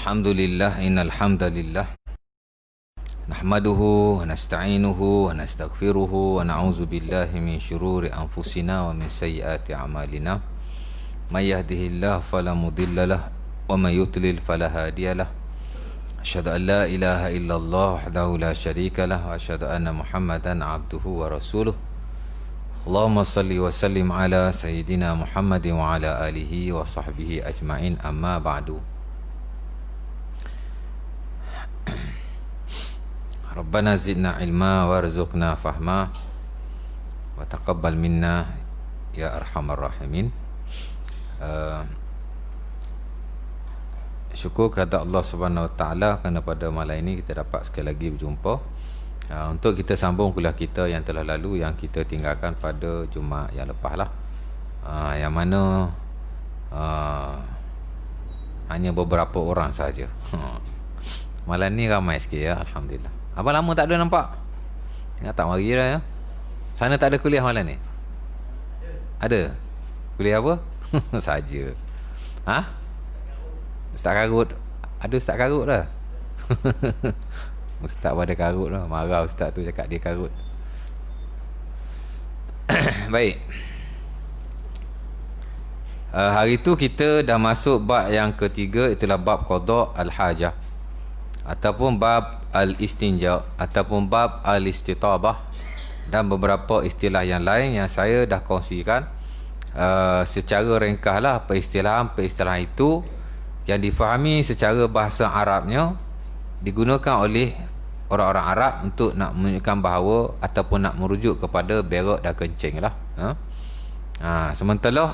Alhamdulillah, innal hamdalillah nahmaduhu wa nasta'inuhu wa nastaghfiruhu wa na'udzu billahi min syururi anfusina wa min sayyiati a'malina. May yahdihillahu fala mudilla lahu wa may yudlil fala hadiya lahu. Asyhadu an la ilaha illallah wahdahu la syarika lahu wa asyhadu anna Muhammadan 'abduhu wa rasuluh. Allahumma salli wa sallim ala sayyidina Muhammadin wa ala alihi wa sahbihi ajma'in, amma ba'du. Rabbana zidna ilma warzuqna fahma wa taqabbal minna ya arhamar rahimin. Syukur kepada Allah Subhanahu Wa Taala kerana pada malam ini kita dapat sekali lagi berjumpa untuk kita sambung kuliah kita yang telah lalu, yang kita tinggalkan pada Jumaat yang lepas lah, yang mana hanya beberapa orang saja. Malam ni ramai sikit ya, alhamdulillah. Abang lama tak ada nampak? Ingat tak mari dah ya. Sana tak ada kuliah malam ni? Ada? Kuliah apa? Saja. Ha? Ustaz Karut. Ada Ustaz Karut dah. Ustaz pada karut dah. Marah Ustaz tu cakap dia karut. Baik. Hari tu kita dah masuk bab yang ketiga, itulah bab qada al-hajah ataupun bab al-istinja ataupun bab al-istitabah dan beberapa istilah yang lain yang saya dah kongsikan secara ringkas lah peristilahan itu yang difahami secara bahasa Arabnya, digunakan oleh orang-orang Arab untuk nak menunjukkan bahawa ataupun nak merujuk kepada berak dan kencing lah. Sementara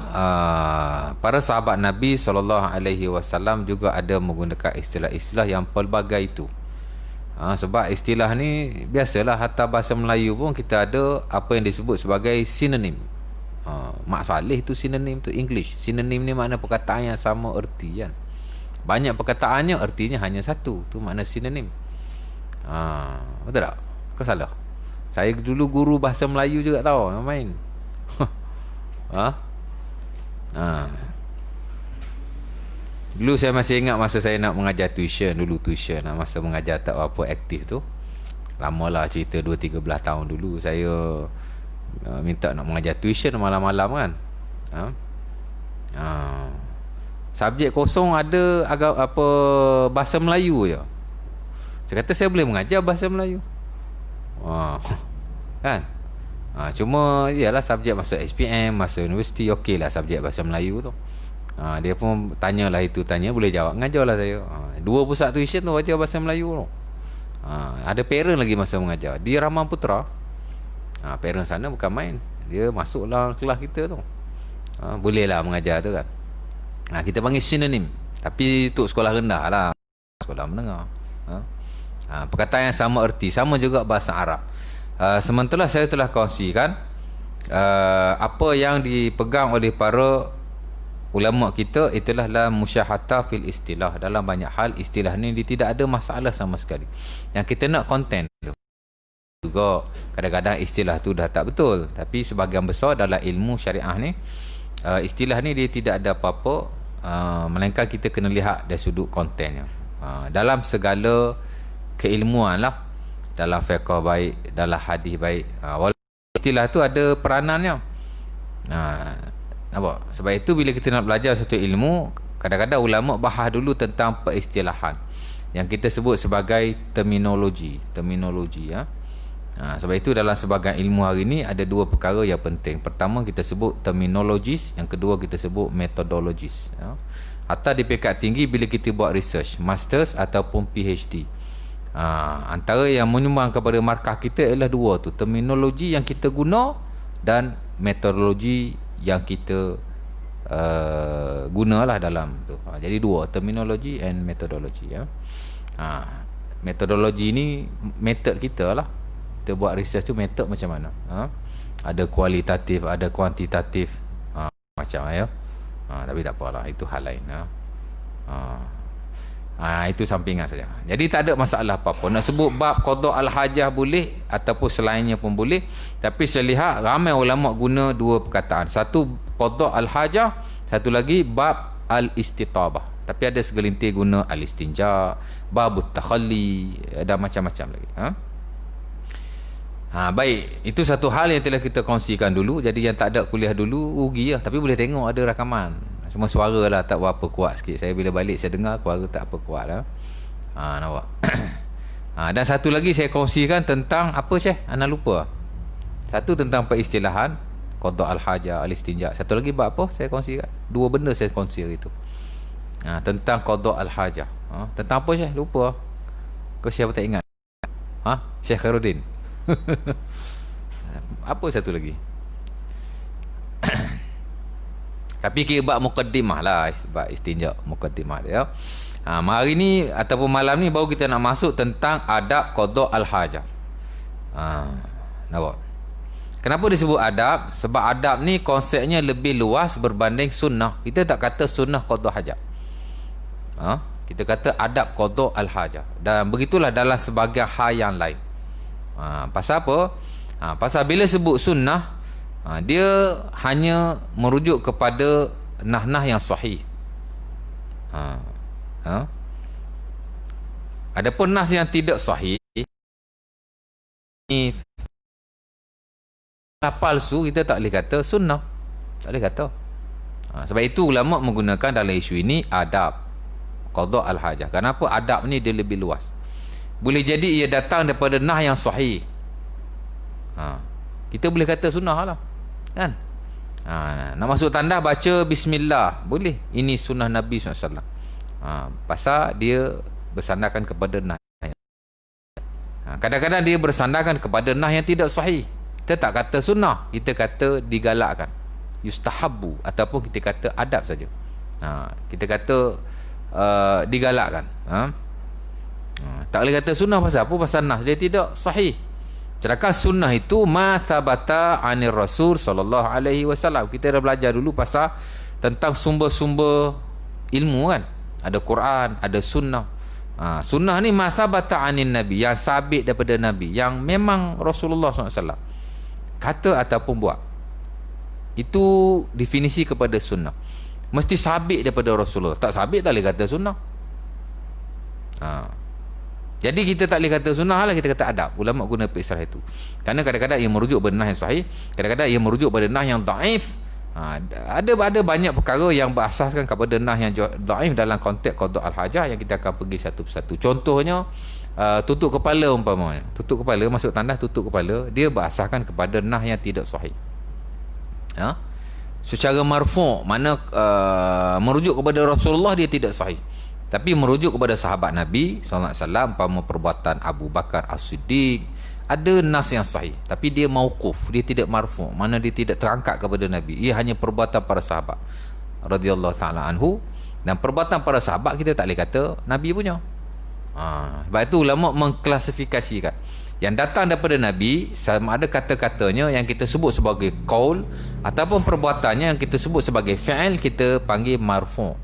para sahabat Nabi SAW juga ada menggunakan istilah-istilah yang pelbagai itu. Sebab istilah ni biasalah, hatta bahasa Melayu pun kita ada apa yang disebut sebagai sinonim. Mak Saleh tu sinonim tu English. Sinonim ni makna perkataan yang sama erti kan. Banyak perkataannya ertinya hanya satu, tu makna sinonim. Betul tak? Kau salah? Saya dulu guru bahasa Melayu juga tahu, main. Dulu saya masih ingat masa saya nak mengajar tuition, masa mengajar tak apa aktif tu. Lamalah cerita 2-13 tahun dulu saya minta nak mengajar tuition malam-malam kan. Subjek kosong ada bahasa Melayu je. Saya kata saya boleh mengajar bahasa Melayu. Kan? Cuma ialah subjek masa SPM, masa universiti okey lah subjek bahasa Melayu tu. Dia pun tanyalah itu, tanya boleh jawab, ngajarlah saya. 2 pusat tuition tu ajar bahasa Melayu tu. Ada parent lagi masa mengajar di Ramang Putra. Parent sana bukan main, dia masuklah kelas kita tu. Boleh lah mengajar tu kan. Kita panggil sinonim, tapi untuk sekolah rendah lah, sekolah menengah. Perkataan yang sama erti, sama juga bahasa Arab. Sementara saya telah kongsikan apa yang dipegang oleh para ulama kita, itulah la musyahatah fil istilah. Dalam banyak hal istilah ni dia tidak ada masalah sama sekali. Yang kita nak konten juga kadang-kadang istilah tu dah tak betul, tapi sebahagian besar dalam ilmu syariah ni istilah ni dia tidak ada apa-apa, melainkan kita kena lihat dari sudut kontennya. Dalam segala keilmuan lah, dalam fiqh baik, dalam hadis baik, istilah tu ada peranannya. Nampak? Sebab itu bila kita nak belajar satu ilmu, kadang-kadang ulama bahas dulu tentang peristilahan yang kita sebut sebagai terminologi ya. Sebab itu dalam sebahagian ilmu hari ni ada 2 perkara yang penting. Pertama kita sebut terminologis, yang kedua kita sebut metodologis ya. Hatta di peringkat tinggi bila kita buat research, masters ataupun PhD, antara yang menyumbang kepada markah kita ialah 2 tu, terminologi yang kita guna dan metodologi yang kita gunalah dalam tu. Jadi 2, terminologi and metodologi ya. Metodologi ni method kita lah. Kita buat research tu method macam mana? Ada kualitatif, ada kuantitatif, macam ya. Tapi tak apalah, itu hal lain. Itu sampingan saja. Jadi tak ada masalah apa-apa. Nak sebut bab qada al-hajah boleh ataupun selainnya pun boleh. Tapi saya lihat ramai ulama guna 2 perkataan. Satu qada al-hajah, satu lagi bab al-istitabah. Tapi ada segelintir guna al-istinja, babut takhalli, dan macam-macam lagi. Baik, itu satu hal yang telah kita kongsikan dulu. Jadi yang tak ada kuliah dulu rugi lah. Tapi boleh tengok ada rakaman. Cuma suara lah tak berapa kuat sikit. Saya bila balik saya dengar suara tak apa kuat lah. Nampak. Dan satu lagi saya kongsikan tentang apa Syekh? Ana lupa. Satu tentang peristilahan qada al-hajah, al-istinja. Satu lagi bab apa saya kongsikan? Dua benda saya kongsi itu. Tentang qada al-hajah. Tentang apa Syekh? Lupa. Kau siapa tak ingat? Syekh Khairuddin. Apa satu lagi? Tapi kira bab muqaddimah lah, bab istinja muqaddimah dia. Hari ni ataupun malam ni baru kita nak masuk tentang adab qada al-hajah. Nampak? Kenapa disebut adab? Sebab adab ni konsepnya lebih luas berbanding sunnah. Kita tak kata sunnah qada hajat. Kita kata adab qada al-hajah. Dan begitulah dalam sebagai hal yang lain. Pasal apa? Pasal bila sebut sunnah, dia hanya merujuk kepada nah-nah yang sahih. Adapun nas yang tidak sahih ni palsu, kita tak boleh kata sunnah. Tak boleh kata. Sebab itu ulama menggunakan dalam isu ini adab qada al-hajah. Kenapa? Adab ni dia lebih luas. Boleh jadi ia datang daripada nah yang sahih. Kita boleh kata sunnah lah, kan? Nak masuk tandas baca bismillah, boleh. Ini sunnah Nabi SAW. Pasal dia bersandarkan kepada nah. Kadang-kadang dia bersandarkan kepada nah yang tidak sahih. Kita tak kata sunnah, kita kata digalakkan, yustahabbu, ataupun kita kata adab saja. Kita kata digalakkan. Tak boleh kata sunnah. Pasal apa? Pasal nas dia tidak sahih. Sedangkan sunnah itu ma thabata anir Rasul sallallahu alaihi wasallam. Kita dah belajar dulu pasal tentang sumber-sumber ilmu, kan? Ada Quran, ada sunnah. Sunnah ni ma thabata anin Nabi, yang sabit daripada Nabi, yang memang Rasulullah SAW kata ataupun buat. Itu definisi kepada sunnah. Mesti sabit daripada Rasulullah. Tak sabit tak boleh kata sunnah. Jadi kita tak boleh kata sunnah lah, kita kata adab. Ulama guna istilah itu. Kerana kadang-kadang ia merujuk pada nah yang sahih, kadang-kadang ia merujuk pada nah yang dhaif. Ada banyak perkara yang berasaskan kepada nah yang dhaif dalam konteks qada al-hajah yang kita akan pergi satu persatu. Contohnya tutup kepala umpamanya. Tutup kepala, masuk tandas tutup kepala, dia berasaskan kepada nah yang tidak sahih. Secara marfu', mana merujuk kepada Rasulullah, dia tidak sahih. Tapi merujuk kepada sahabat Nabi sallallahu alaihi wasallam, umpama perbuatan Abu Bakar As-Siddiq, ada nas yang sahih, tapi dia mauquf, dia tidak marfu', mana dia tidak terangkat kepada Nabi. Ia hanya perbuatan para sahabat radhiyallahu taala anhu, dan perbuatan para sahabat kita tak boleh kata Nabi punya. Sebab itu ulama mengklasifikasikan yang datang daripada Nabi, sama ada kata-katanya yang kita sebut sebagai qaul, ataupun perbuatannya yang kita sebut sebagai fi'il, kita panggil marfu'.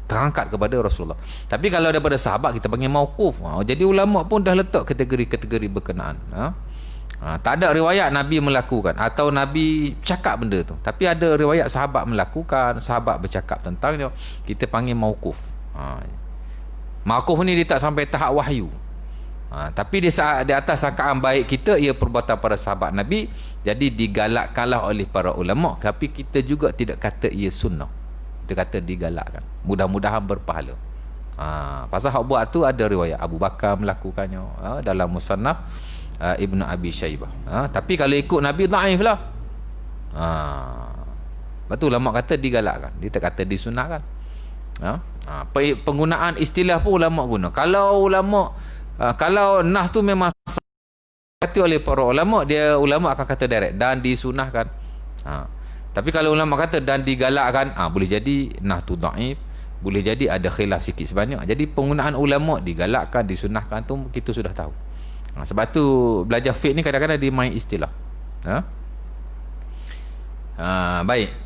Terangkat kepada Rasulullah. Tapi kalau daripada sahabat, kita panggil mauquf. Jadi ulama pun dah letak kategori-kategori berkenaan. Tak ada riwayat Nabi melakukan atau Nabi cakap benda tu, tapi ada riwayat sahabat melakukan, sahabat bercakap tentangnya, kita panggil mauquf. Mauquf ni dia tak sampai tahap wahyu. Tapi di atas sangkaan baik kita, ia perbuatan para sahabat Nabi, jadi digalakkanlah oleh para ulama. Tapi kita juga tidak kata ia sunnah, kita kata digalakkan, mudah-mudahan berpahala. Pasal hak buat tu ada riwayat Abu Bakar melakukannya dalam Musannaf Ibnu Abi Syaibah. Tapi kalau ikut Nabi, dhaif lah. Lepas tu ulama kata digalakkan, dia tak kata disunatkan. Penggunaan istilah pun ulama guna. Kalau ulama kalau nas tu memang kata oleh para ulama, ulama akan kata direct dan disunahkan. Tapi kalau ulama kata dan digalakkan, boleh jadi nah tu dhaif, boleh jadi ada khilaf sikit sebanyak. Jadi penggunaan ulama digalakkan, disunahkan tu kita sudah tahu. Sebab tu belajar fiqh ni kadang-kadang dia main istilah. Baik.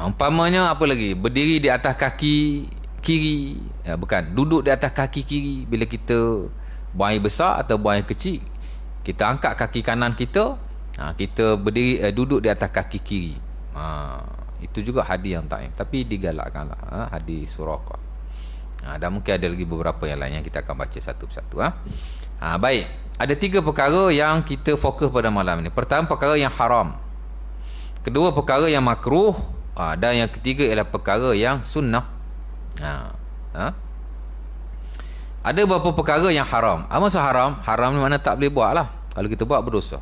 Umpamanya apa lagi? Berdiri di atas kaki kiri, bukan, duduk di atas kaki kiri bila kita buang air besar atau buang air kecil, kita angkat kaki kanan kita, kita berdiri, duduk di atas kaki kiri. Itu juga hadis yang dhaif, tapi digalakkanlah hadis Suraqah. Dan mungkin ada lagi beberapa yang lain yang kita akan baca satu persatu. Baik, ada 3 perkara yang kita fokus pada malam ini. Pertama, perkara yang haram. Kedua, perkara yang makruh. Dan yang ketiga ialah perkara yang sunnah. Ada beberapa perkara yang haram. Apa maksud haram? Haram ni mana tak boleh buat lah. Kalau kita buat berdosa.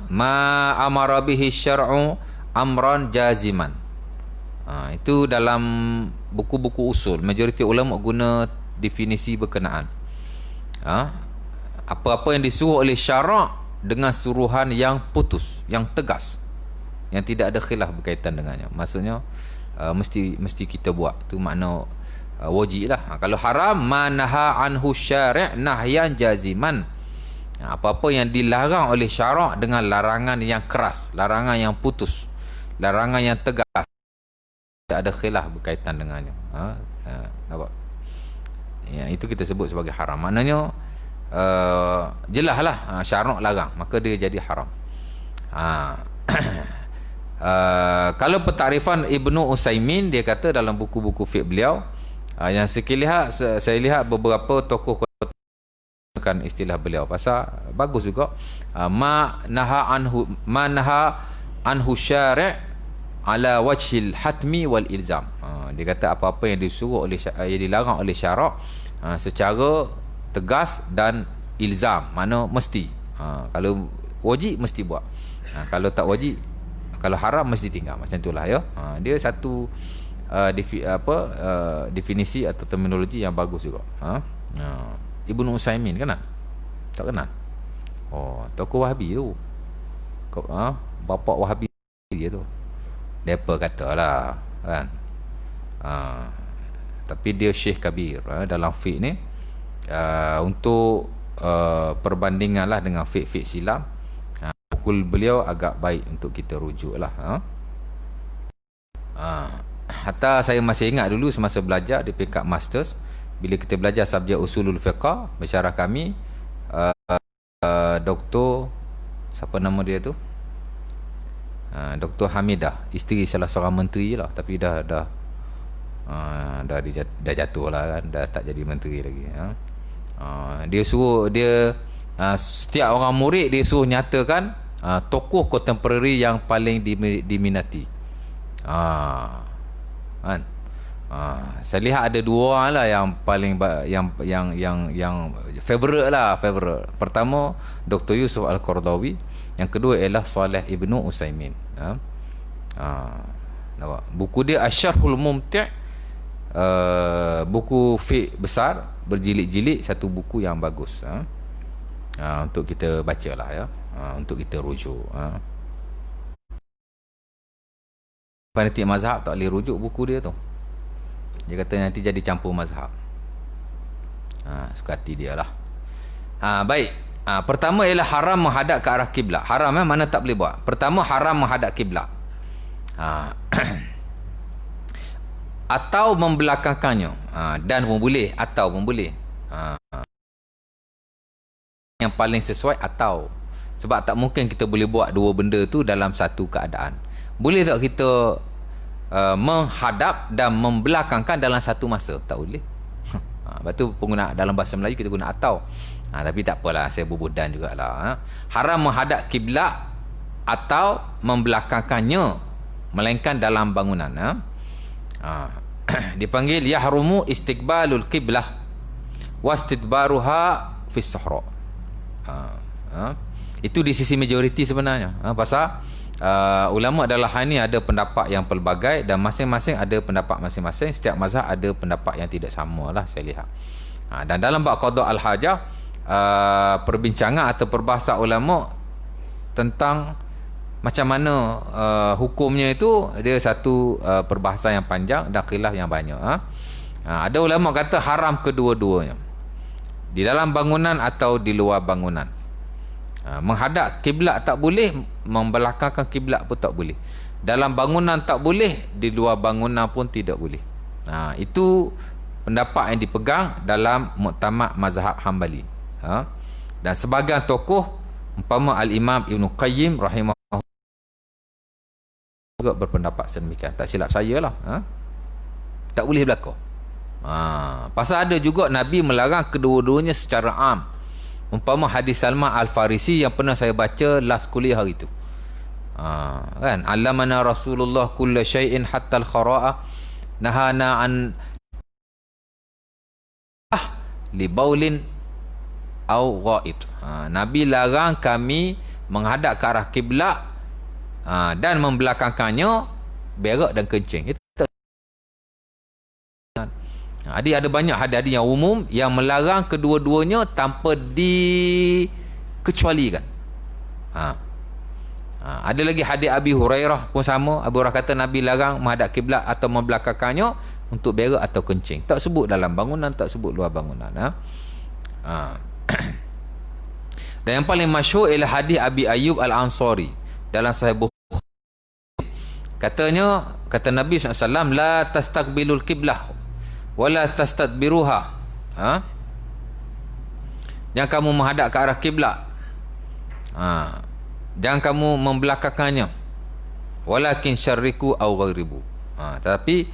Ma amara bihi syar'u amran jaziman. Itu dalam buku-buku usul, majoriti ulama guna definisi berkenaan. Apa-apa yang disuruh oleh syarak dengan suruhan yang putus, yang tegas, yang tidak ada khilaf berkaitan dengannya. Maksudnya mesti kita buat. Itu makna wajib lah. Kalau haram, manaha anhu syari' nahyan jaziman. Apa-apa yang dilarang oleh syarak dengan larangan yang keras, larangan yang putus, larangan yang tegas, tidak ada khilaf berkaitan dengannya. Nampak? Ya, itu kita sebut sebagai haram. Maknanya jelaslah syarak larang, maka dia jadi haram. Kalau pentarifan Ibnu Utsaimin, dia kata dalam buku-buku fiqh beliau, yang saya lihat beberapa tokoh kan istilah beliau pasal bagus juga, ma naha anhu syari' ala wajhil hatmi wal ilzam. Dia kata apa-apa yang disuruh oleh yang dilarang oleh syarak secara tegas dan ilzam, mana mesti. Kalau wajib mesti buat, kalau tak wajib, kalau haram mesti tinggal. Macam itulah ya. Dia satu definisi atau terminologi yang bagus juga. Ibnu Utsaimin kenal? Tak kenal? Tokoh Wahabi tu. Bapak Wahabi dia tu. Depa katalah kan. Tapi dia Syekh Kabir dalam fiqh ni, untuk perbandingan lah dengan fiqh-fiqh silam, buku beliau agak baik untuk kita rujuk lah. Hatta saya masih ingat dulu semasa belajar di peringkat masters, bila kita belajar subjek usulul fiqh, pensyarah kami Doktor, siapa nama dia tu, Dr. Hamidah, isteri salah seorang menteri lah, tapi dah jatuh lah kan, dah tak jadi menteri lagi. Dia suruh setiap orang murid dia suruh nyatakan tokoh kontemporari yang paling diminati. Kan? Saya lihat ada 2 orang lah yang paling yang favorite lah, favorite. Pertama Dr. Yusuf Al-Qaradawi, yang kedua ialah Saleh Ibnu Utsaimin. Nampak? Buku dia Asy-Syarhul Mumti', buku fiqh besar berjilid-jilid, satu buku yang bagus. Untuk kita bacalah ya, untuk kita rujuk. Fanatik mazhab tak boleh rujuk buku dia tu. Dia kata nanti jadi campur mazhab. Suka hati dia lah. Baik. Pertama ialah haram menghadap ke arah kiblat. Haram mana tak boleh buat. Pertama, haram menghadap kiblat. Atau membelakangkannya. Dan pun boleh, atau pun boleh. Yang paling sesuai atau. Sebab tak mungkin kita boleh buat 2 benda tu dalam satu keadaan. Boleh tak kita menghadap dan membelakangkan dalam satu masa? Tak boleh. Lepas tu pengguna dalam bahasa Melayu kita guna atau. Tapi tak apalah, saya berbudan jugalah. Haram menghadap kiblat atau membelakangkannya, melainkan dalam bangunan. Dipanggil yahrumu istiqbalul qiblah wastidbaruha fis sahra. Itu di sisi majoriti sebenarnya. Pasal ulama dalam hal ni ada pendapat yang pelbagai, dan masing-masing ada pendapat masing-masing. Setiap mazhab ada pendapat yang tidak sama lah, saya lihat. Dan dalam bab qada al-hajah, perbincangan atau perbahasan ulama tentang macam mana hukumnya itu, dia satu perbahasan yang panjang dan khilaf yang banyak. Ada ulama kata haram kedua-duanya, di dalam bangunan atau di luar bangunan. Menghadap kiblat tak boleh, membelakangkan kiblat pun tak boleh. Dalam bangunan tak boleh, di luar bangunan pun tidak boleh. Itu pendapat yang dipegang dalam muktamad mazhab Hambali. Dan sebahagian tokoh, umpama Al-Imam Ibn Qayyim rahimahullah, juga berpendapat sedemikian. Tak silap saya lah. Tak boleh berlaku. Pasal ada juga Nabi melarang kedua-duanya secara am. Umpama hadis Salman Al-Farisi yang pernah saya baca last kuliah hari tu. Kan? Alamana Rasulullah kulla syai'in hatta al-khara'a nahana an li baulin au ghaid. Nabi larang kami menghadap ke arah kiblat dan membelakangkannya berak dan kencing. Ada banyak hadis yang umum yang melarang kedua-duanya tanpa dikecualikan. Ada lagi hadis Abi Hurairah pun sama. Abu Hurairah kata Nabi larang menghadap kiblat atau membelakangkannya untuk berak atau kencing. Tak sebut dalam bangunan, tak sebut luar bangunan. Dan yang paling masyhur ialah hadis Abi Ayyub Al-Ansari dalam Sahih Bukhari. Katanya, kata Nabi SAW, la tastaqbilul qiblah wala tastadbiruha. Jangan kamu menghadap ke arah kiblat. Jangan kamu membelakangkannya. Walakin syarriku aw gharibu. Tetapi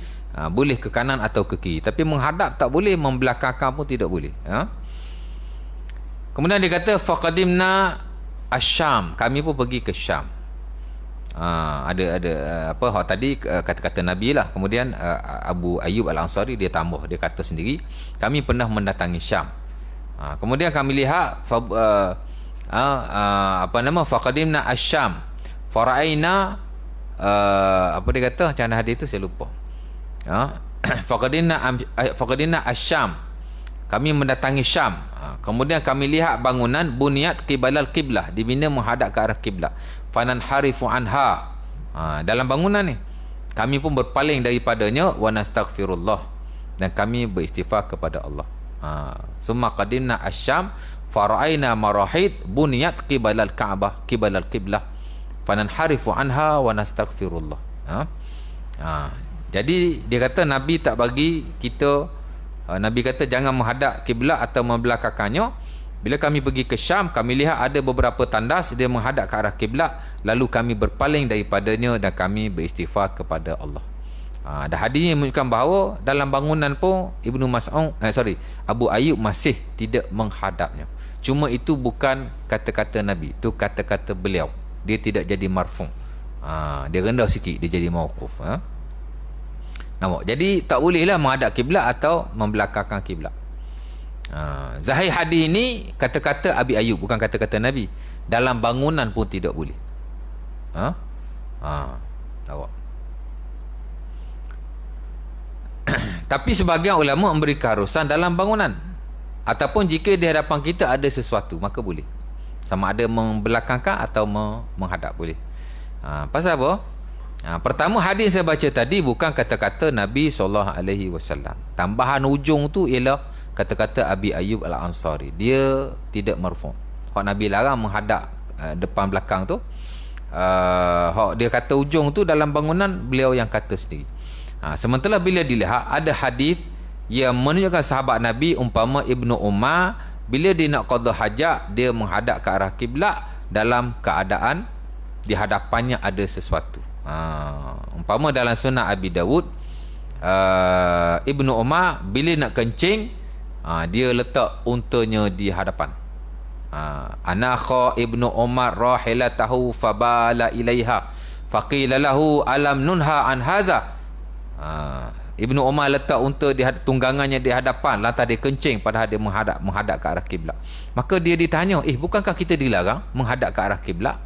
boleh ke kanan atau ke kiri. Tapi menghadap tak boleh, membelakangkan pun tidak boleh. Kemudian dia kata faqadimna Asyam. Kami pun pergi ke Syam. Ada apa hak tadi kata-kata Nabi lah. Kemudian Abu Ayyub Al-Ansari dia tambah, dia kata sendiri kami pernah mendatangi Syam. Kemudian kami lihat faqadimna Asyam fara'aina apa dia kata macam mana hadis tu saya lupa. Faqadimna Asyam, kami mendatangi Syam. Kemudian kami lihat bangunan buniyat qibalal qiblah, dibina menghadap ke arah kiblat. Fanan harifu anha. Dalam bangunan ni kami pun berpaling daripadanya wa nastaghfirullah, dan kami beristighfar kepada Allah. Summa qadimna Asyam fara'aina marahid buniyat qibalal Ka'bah qibalal qiblah fanan harifu anha wa nastaghfirullah. Jadi dia kata Nabi tak bagi kita, Nabi kata jangan menghadap kiblat atau membelakangkannya. Bila kami pergi ke Syam, kami lihat ada beberapa tandas dia menghadap ke arah kiblat, lalu kami berpaling daripadanya dan kami beristighfar kepada Allah. Dan hadis ini menunjukkan bahawa dalam bangunan pun Abu Ayyub masih tidak menghadapnya. Cuma itu bukan kata-kata Nabi, itu kata-kata beliau. Dia tidak jadi marfu'. Dia rendah sikit, dia jadi mauquf. Nampak? Jadi tak bolehlah menghadap kiblat atau membelakangkan kiblat. Zahir hadis ini kata-kata Abi Ayyub, bukan kata-kata Nabi. Dalam bangunan pun tidak boleh. Nampak? Tapi sebahagian ulama memberi keharusan dalam bangunan, ataupun jika di hadapan kita ada sesuatu, maka boleh. Sama ada membelakangkan atau menghadap boleh. Pasal apa? Pertama, hadis saya baca tadi bukan kata-kata Nabi SAW. Tambahan ujung tu ialah kata-kata Abi Ayyub Al-Ansari. Dia tidak marfu'. Hak Nabi larang menghadap depan belakang tu, hak dia kata ujung tu dalam bangunan, beliau yang kata sendiri. Sementara bila dilihat ada hadis yang menunjukkan sahabat Nabi, umpama Ibnu Umar, bila dia nak qada hajat, dia menghadap ke arah kiblat dalam keadaan di hadapannya ada sesuatu. Umpama dalam sunnah Abi Dawud, Ibnu Umar bila nak kencing, dia letak untanya di hadapan. Anakha Ibnu Umar rahilatahu fabala ilaiha faqila lahu alam nunha an haza. Ibnu Umar letak unta tunggangannya di hadapan, lantas dia kencing padahal dia menghadap ke arah kiblat. Maka dia ditanya, bukankah kita dilarang menghadap ke arah kiblat?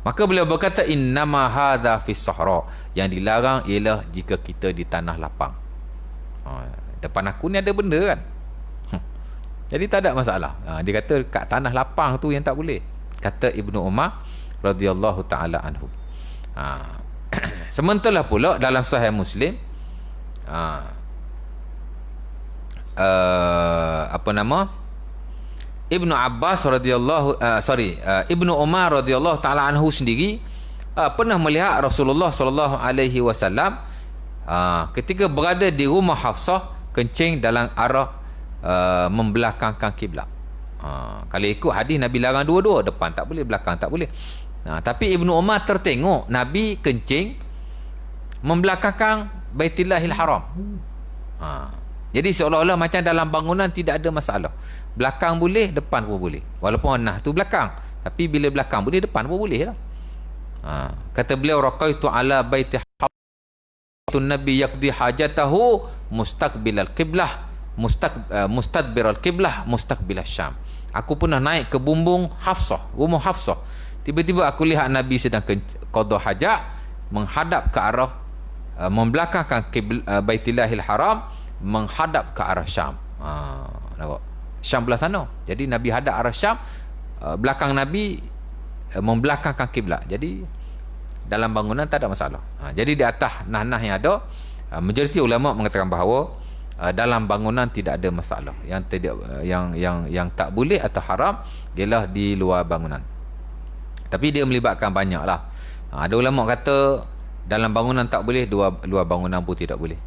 Maka beliau berkata, innama hadza fis sahra, yang dilarang ialah jika kita di tanah lapang. Depan aku ni ada benda kan, jadi tak ada masalah. Dia kata kat tanah lapang tu yang tak boleh, kata Ibnu Umar radhiyallahu taala anhu. Sementara pula dalam Sahih Muslim, Ibnu Abbas radhiyallahu Ibnu Umar radhiyallahu taala anhu sendiri pernah melihat Rasulullah sallallahu alaihi wasallam ketika berada di rumah Hafsah kencing dalam arah membelakangkan kiblat. Kalau ikut hadis Nabi larang dua-dua, depan tak boleh, belakang tak boleh. Tapi Ibnu Umar tertengok Nabi kencing membelakangkan Baitillahil Haram. Jadi seolah-olah macam dalam bangunan tidak ada masalah. Belakang boleh, depan pun boleh. Walaupun nah tu belakang, tapi bila belakang boleh, depan pun boleh lah. Kata beliau, raqaitu ala baiti hautun nabi yaqdi hajatahu mustaqbilal qiblah mustadbiral qiblah mustaqbilas syam. Aku pernah naik ke bumbung Hafsah, rumah Hafsah. Tiba-tiba aku lihat Nabi sedang qada hajat menghadap ke arah membelakangkan Baitillahil Haram, menghadap ke arah Syam. Nampak? Syam belah sana. Jadi Nabi hadap arah Syam, belakang Nabi membelakangkan kiblat. Jadi dalam bangunan tak ada masalah. Jadi di atas nah-nah yang ada, majoriti ulama mengatakan bahawa dalam bangunan tidak ada masalah. Yang tidak yang tak boleh atau haram ialah di luar bangunan. Tapi dia melibatkan banyaklah. Ada ulama kata dalam bangunan tak boleh, luar bangunan pun tidak boleh.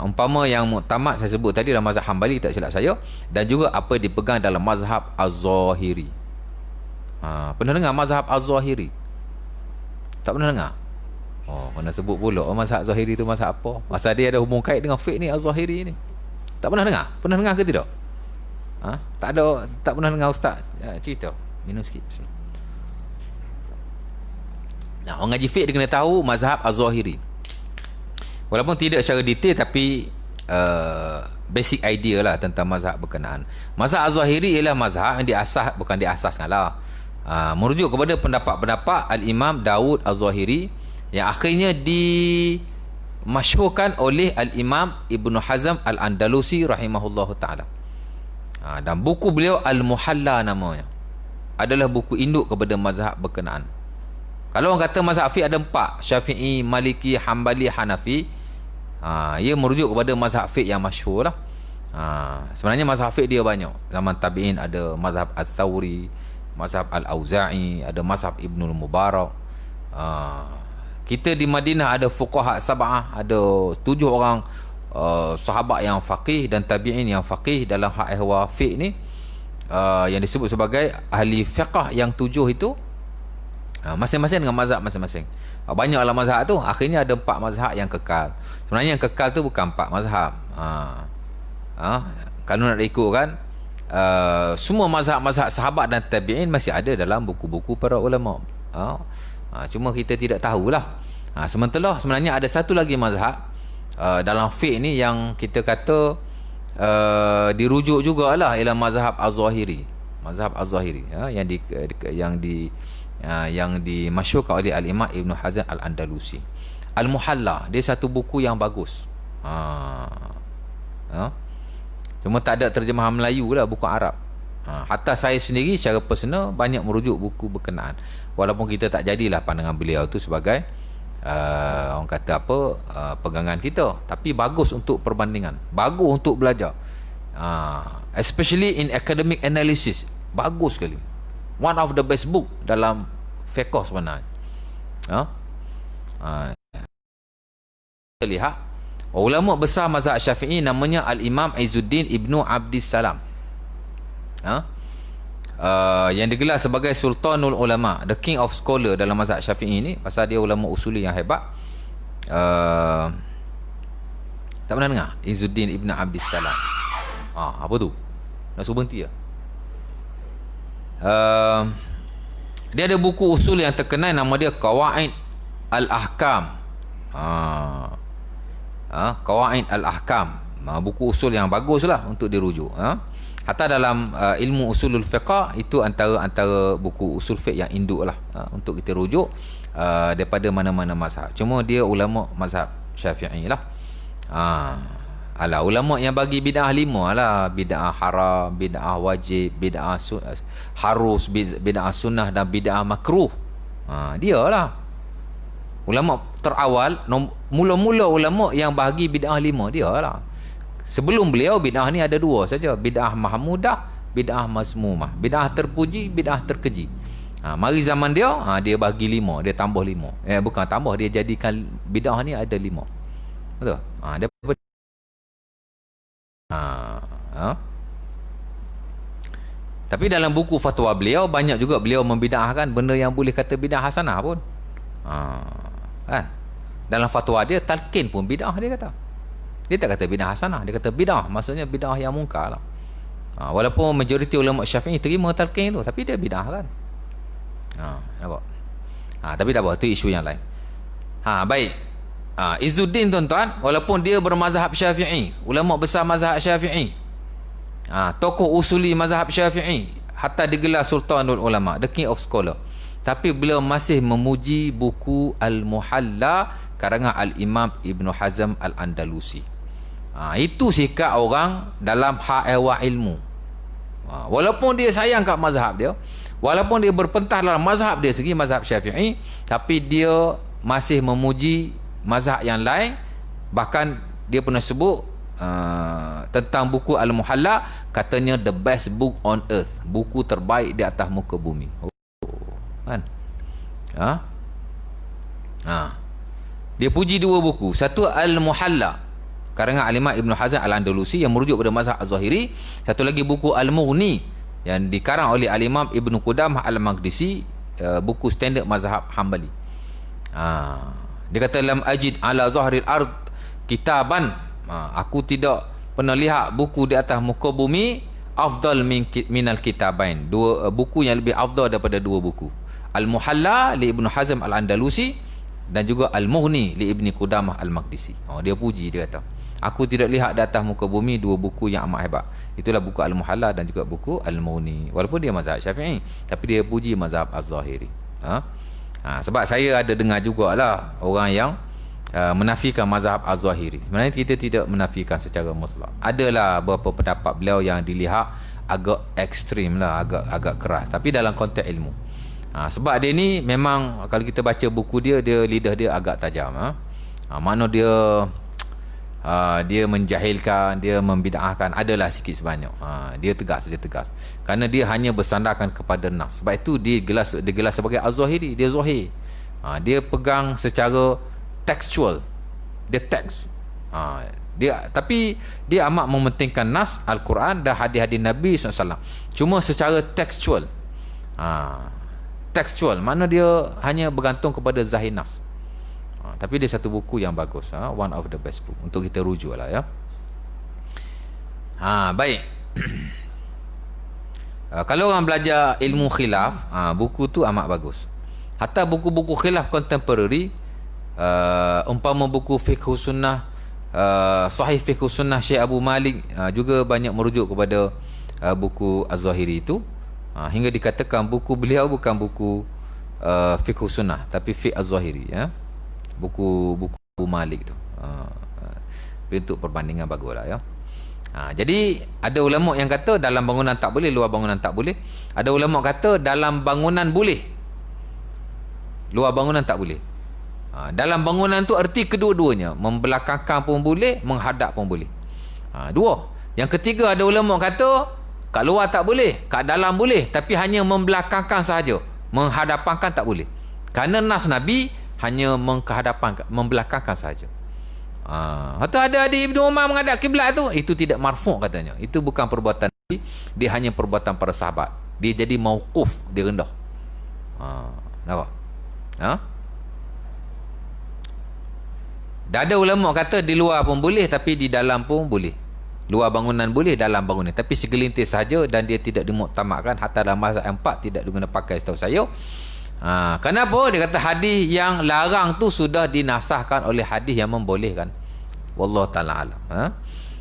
Umpama yang muktamad saya sebut tadi dalam mazhab Hambali, tak silap saya, dan juga apa dipegang dalam mazhab Az-Zahiri. Pernah dengar mazhab Az-Zahiri? Tak pernah dengar? Kena sebut pula mazhab Zahiri tu mazhab apa? Masa dia ada hubung kait dengan fiqh ni, Az-Zahiri ni. Tak pernah dengar? Pernah dengar ke tidak? Tak ada, tak pernah dengar ustaz cerita. Minum sikit. Bismillah. Orang ngaji fiqh dia kena tahu mazhab Az-Zahiri. Walaupun tidak secara detail, tapi basic idea lah tentang mazhab berkenaan. Mazhab Az-Zahiri ialah mazhab yang bukan diasaskan lah, merujuk kepada pendapat-pendapat Al-Imam Daud Az-Zahiri yang akhirnya dimasyhurkan oleh Al-Imam Ibnu Hazm Al-Andalusi rahimahullahu ta'ala. Dan buku beliau Al-Muhalla namanya, adalah buku induk kepada mazhab berkenaan. Kalau orang kata mazhab fiqh ada 4, Syafi'i, Maliki, Hambali, Hanafi, ia merujuk kepada mazhab fiqh yang masyhur lah. Sebenarnya mazhab fiqh dia banyak. Zaman tabi'in ada mazhab Al-Thawri, mazhab Al-Auza'i, ada mazhab Ibnul Mubarak. Kita di Madinah ada fuqaha sab'ah, ada 7 orang sahabat yang faqih dan tabi'in yang faqih dalam hak ehwa fiqh ni, yang disebut sebagai ahli fiqh yang 7 itu. Masing-masing dengan mazhab masing-masing. Banyaklah mazhab tu. Akhirnya ada 4 mazhab yang kekal. Sebenarnya yang kekal tu bukan 4 mazhab. Kalau nak ikutkan, semua mazhab-mazhab sahabat dan tabi'in masih ada dalam buku-buku para ulama. Cuma kita tidak tahulah. Sementara sebenarnya ada satu lagi mazhab dalam fiqh ni yang kita kata dirujuk jugalah, ialah mazhab Az-Zahiri. Mazhab Az-Zahiri, yang dimasyhurkan oleh Al-Imam Ibnu Hazm Al-Andalusi. Al-Muhalla, dia satu buku yang bagus. Cuma tak ada terjemahan Melayu lah, buku Arab. Hatta saya sendiri secara personal banyak merujuk buku berkenaan, walaupun kita tak jadilah pandangan beliau tu sebagai orang kata apa, pegangan kita. Tapi bagus untuk perbandingan, bagus untuk belajar, especially in academic analysis. Bagus sekali. One of the best book dalam fiqh sebenarnya. Kita lihat ulama besar mazhab Syafi'i namanya Al-Imam Izzuddin Ibnu Abdissalam, yang digelar sebagai Sultanul Ulama, the king of scholar dalam mazhab Syafi'i ni, pasal dia ulama usuli yang hebat. Tak pernah dengar Izzuddin Ibnu Abdissalam? Apa tu? Nak suruh berhenti ya? Dia ada buku usul yang terkenal, nama dia Qawaid Al-Ahkam. Qawaid Al-Ahkam, buku usul yang bagus lah untuk dirujuk. Hatta dalam ilmu usulul fiqh itu antara buku usul fiqh yang induk lah, untuk kita rujuk daripada mana-mana mazhab. Cuma dia ulama mazhab Syafi'i lah. Ulama yang bagi bid'ah 5 lah: bid'ah haram, bid'ah wajib, bid'ah harus, bid'ah sunnah dan bid'ah makruh. Dia lah ulama terawal, mula-mula ulama yang bagi bid'ah 5, dia lah. Sebelum beliau bid'ah ni ada 2 saja: bid'ah mahmudah, bid'ah mazmumah, bid'ah terpuji, bid'ah terkeji. Mari zaman dia, dia bagi 5, dia tambah 5. Bukan tambah, dia jadikan bid'ah ni ada 5. Betul? Tapi dalam buku fatwa beliau banyak juga beliau membid'ahkan benda yang boleh kata bid'ah hasanah pun. Kan? Dalam fatwa dia talqin pun bid'ah dia kata. Dia tak kata bid'ah hasanah, dia kata bid'ah, maksudnya bid'ah yang mungkar lah. Walaupun majoriti ulama Syafi'i terima talqin tu, tapi dia bid'ah kan. Nampak? Tapi tak apa, itu isu yang lain. Baik. Izzuddin tuan-tuan, walaupun dia bermazhab Syafi'i, ulama besar mazhab Syafi'i, tokoh usuli mazhab Syafi'i, hatta digelar Sultanul Ulama, the king of scholar, tapi beliau masih memuji buku Al-Muhalla karangan Al-Imam Ibn Hazm Al-Andalusi. Itu sikap orang dalam hak ehwal ilmu. Walaupun dia sayang kat mazhab dia, walaupun dia berpentah dalam mazhab dia sendiri, mazhab Syafi'i, tapi dia masih memuji mazhab yang lain. Bahkan dia pernah sebut tentang buku Al-Muhalla, katanya the best book on earth, buku terbaik di atas muka bumi. Kan? Dia puji dua buku. Satu Al-Muhalla karangan Al-Imam Ibn Hazm Al-Andalusi yang merujuk pada mazhab Az-Zahiri. Satu lagi buku Al-Mughni yang dikarang oleh Al-Imam Ibn Qudamah Al-Maqdisi, buku standard mazhab Hanbali. Dia kata lam ajid ala zahril ard kitaban, aku tidak pernah lihat buku di atas muka bumi afdal minal kitabain, dua buku yang lebih afdal daripada dua buku, Al-Muhalla li Ibn Hazm Al-Andalusi dan juga Al-Mughni li Ibn Qudamah Al-Maqdisi. Dia puji, dia kata aku tidak lihat di atas muka bumi dua buku yang amat hebat. Itulah buku Al-Muhalla dan juga buku Al-Mughni. Walaupun dia mazhab Syafi'i, tapi dia puji mazhab Az-Zahiri. Sebab saya ada dengar jugalah orang yang menafikan mazhab Az-Zahiri. Sebenarnya kita tidak menafikan secara mutlak. Adalah beberapa pendapat beliau yang dilihat agak ekstrim lah, agak keras, tapi dalam konteks ilmu. Sebab dia ni memang kalau kita baca buku dia, lidah dia agak tajam. Makna dia menjahilkan, dia membid'ahkan, adalah sikit sebanyak. Dia tegas. Kerana dia hanya bersandarkan kepada nas. Sebab itu dia gelar sebagai Az-Zahiri. Dia zahir. Dia pegang secara tekstual. Dia teks. Tapi dia amat mementingkan nas Al-Quran dan hadis-hadis Nabi SAW. Cuma secara tekstual. Tekstual, makna dia hanya bergantung kepada zahir nas. Tapi dia satu buku yang bagus, one of the best book untuk kita rujuk lah ya. Baik. Kalau orang belajar ilmu khilaf, buku tu amat bagus. Hatta buku-buku khilaf contemporary, umpama buku fiqh sunnah, sahih fiqh sunnah Syekh Abu Malik, juga banyak merujuk kepada buku Az-Zahiri itu, hingga dikatakan buku beliau bukan buku fiqh sunnah tapi fiqh Az-Zahiri ya. Buku Malik tu. Untuk perbandingan baguslah ya. Jadi ada ulama yang kata dalam bangunan tak boleh, luar bangunan tak boleh. Ada ulama kata dalam bangunan boleh, luar bangunan tak boleh. Dalam bangunan tu erti kedua-duanya, membelakangkan pun boleh, menghadap pun boleh. Dua. Yang ketiga ada ulama kata kat luar tak boleh, kat dalam boleh, tapi hanya membelakangkan sahaja, menghadapankan tak boleh. Kerana nas Nabi hanya membelakangkan saja. Atau ada Ibnu Umar menghadap kiblat tu, itu tidak marfu' katanya. Itu bukan perbuatan Nabi, dia hanya perbuatan para sahabat. Dia jadi mauquf, dia rendah. Nampak? Dan ada ulama kata di luar pun boleh, tapi di dalam pun boleh. Luar bangunan boleh, dalam bangunan, tapi segelintir saja, dan dia tidak dimuktamadkan. Hatta dalam mazhab 4 tidak diguna pakai, setahu saya. Kenapa? Dia kata hadis yang larang tu sudah dinasahkan oleh hadis yang membolehkan. Wallahu ta'ala alam.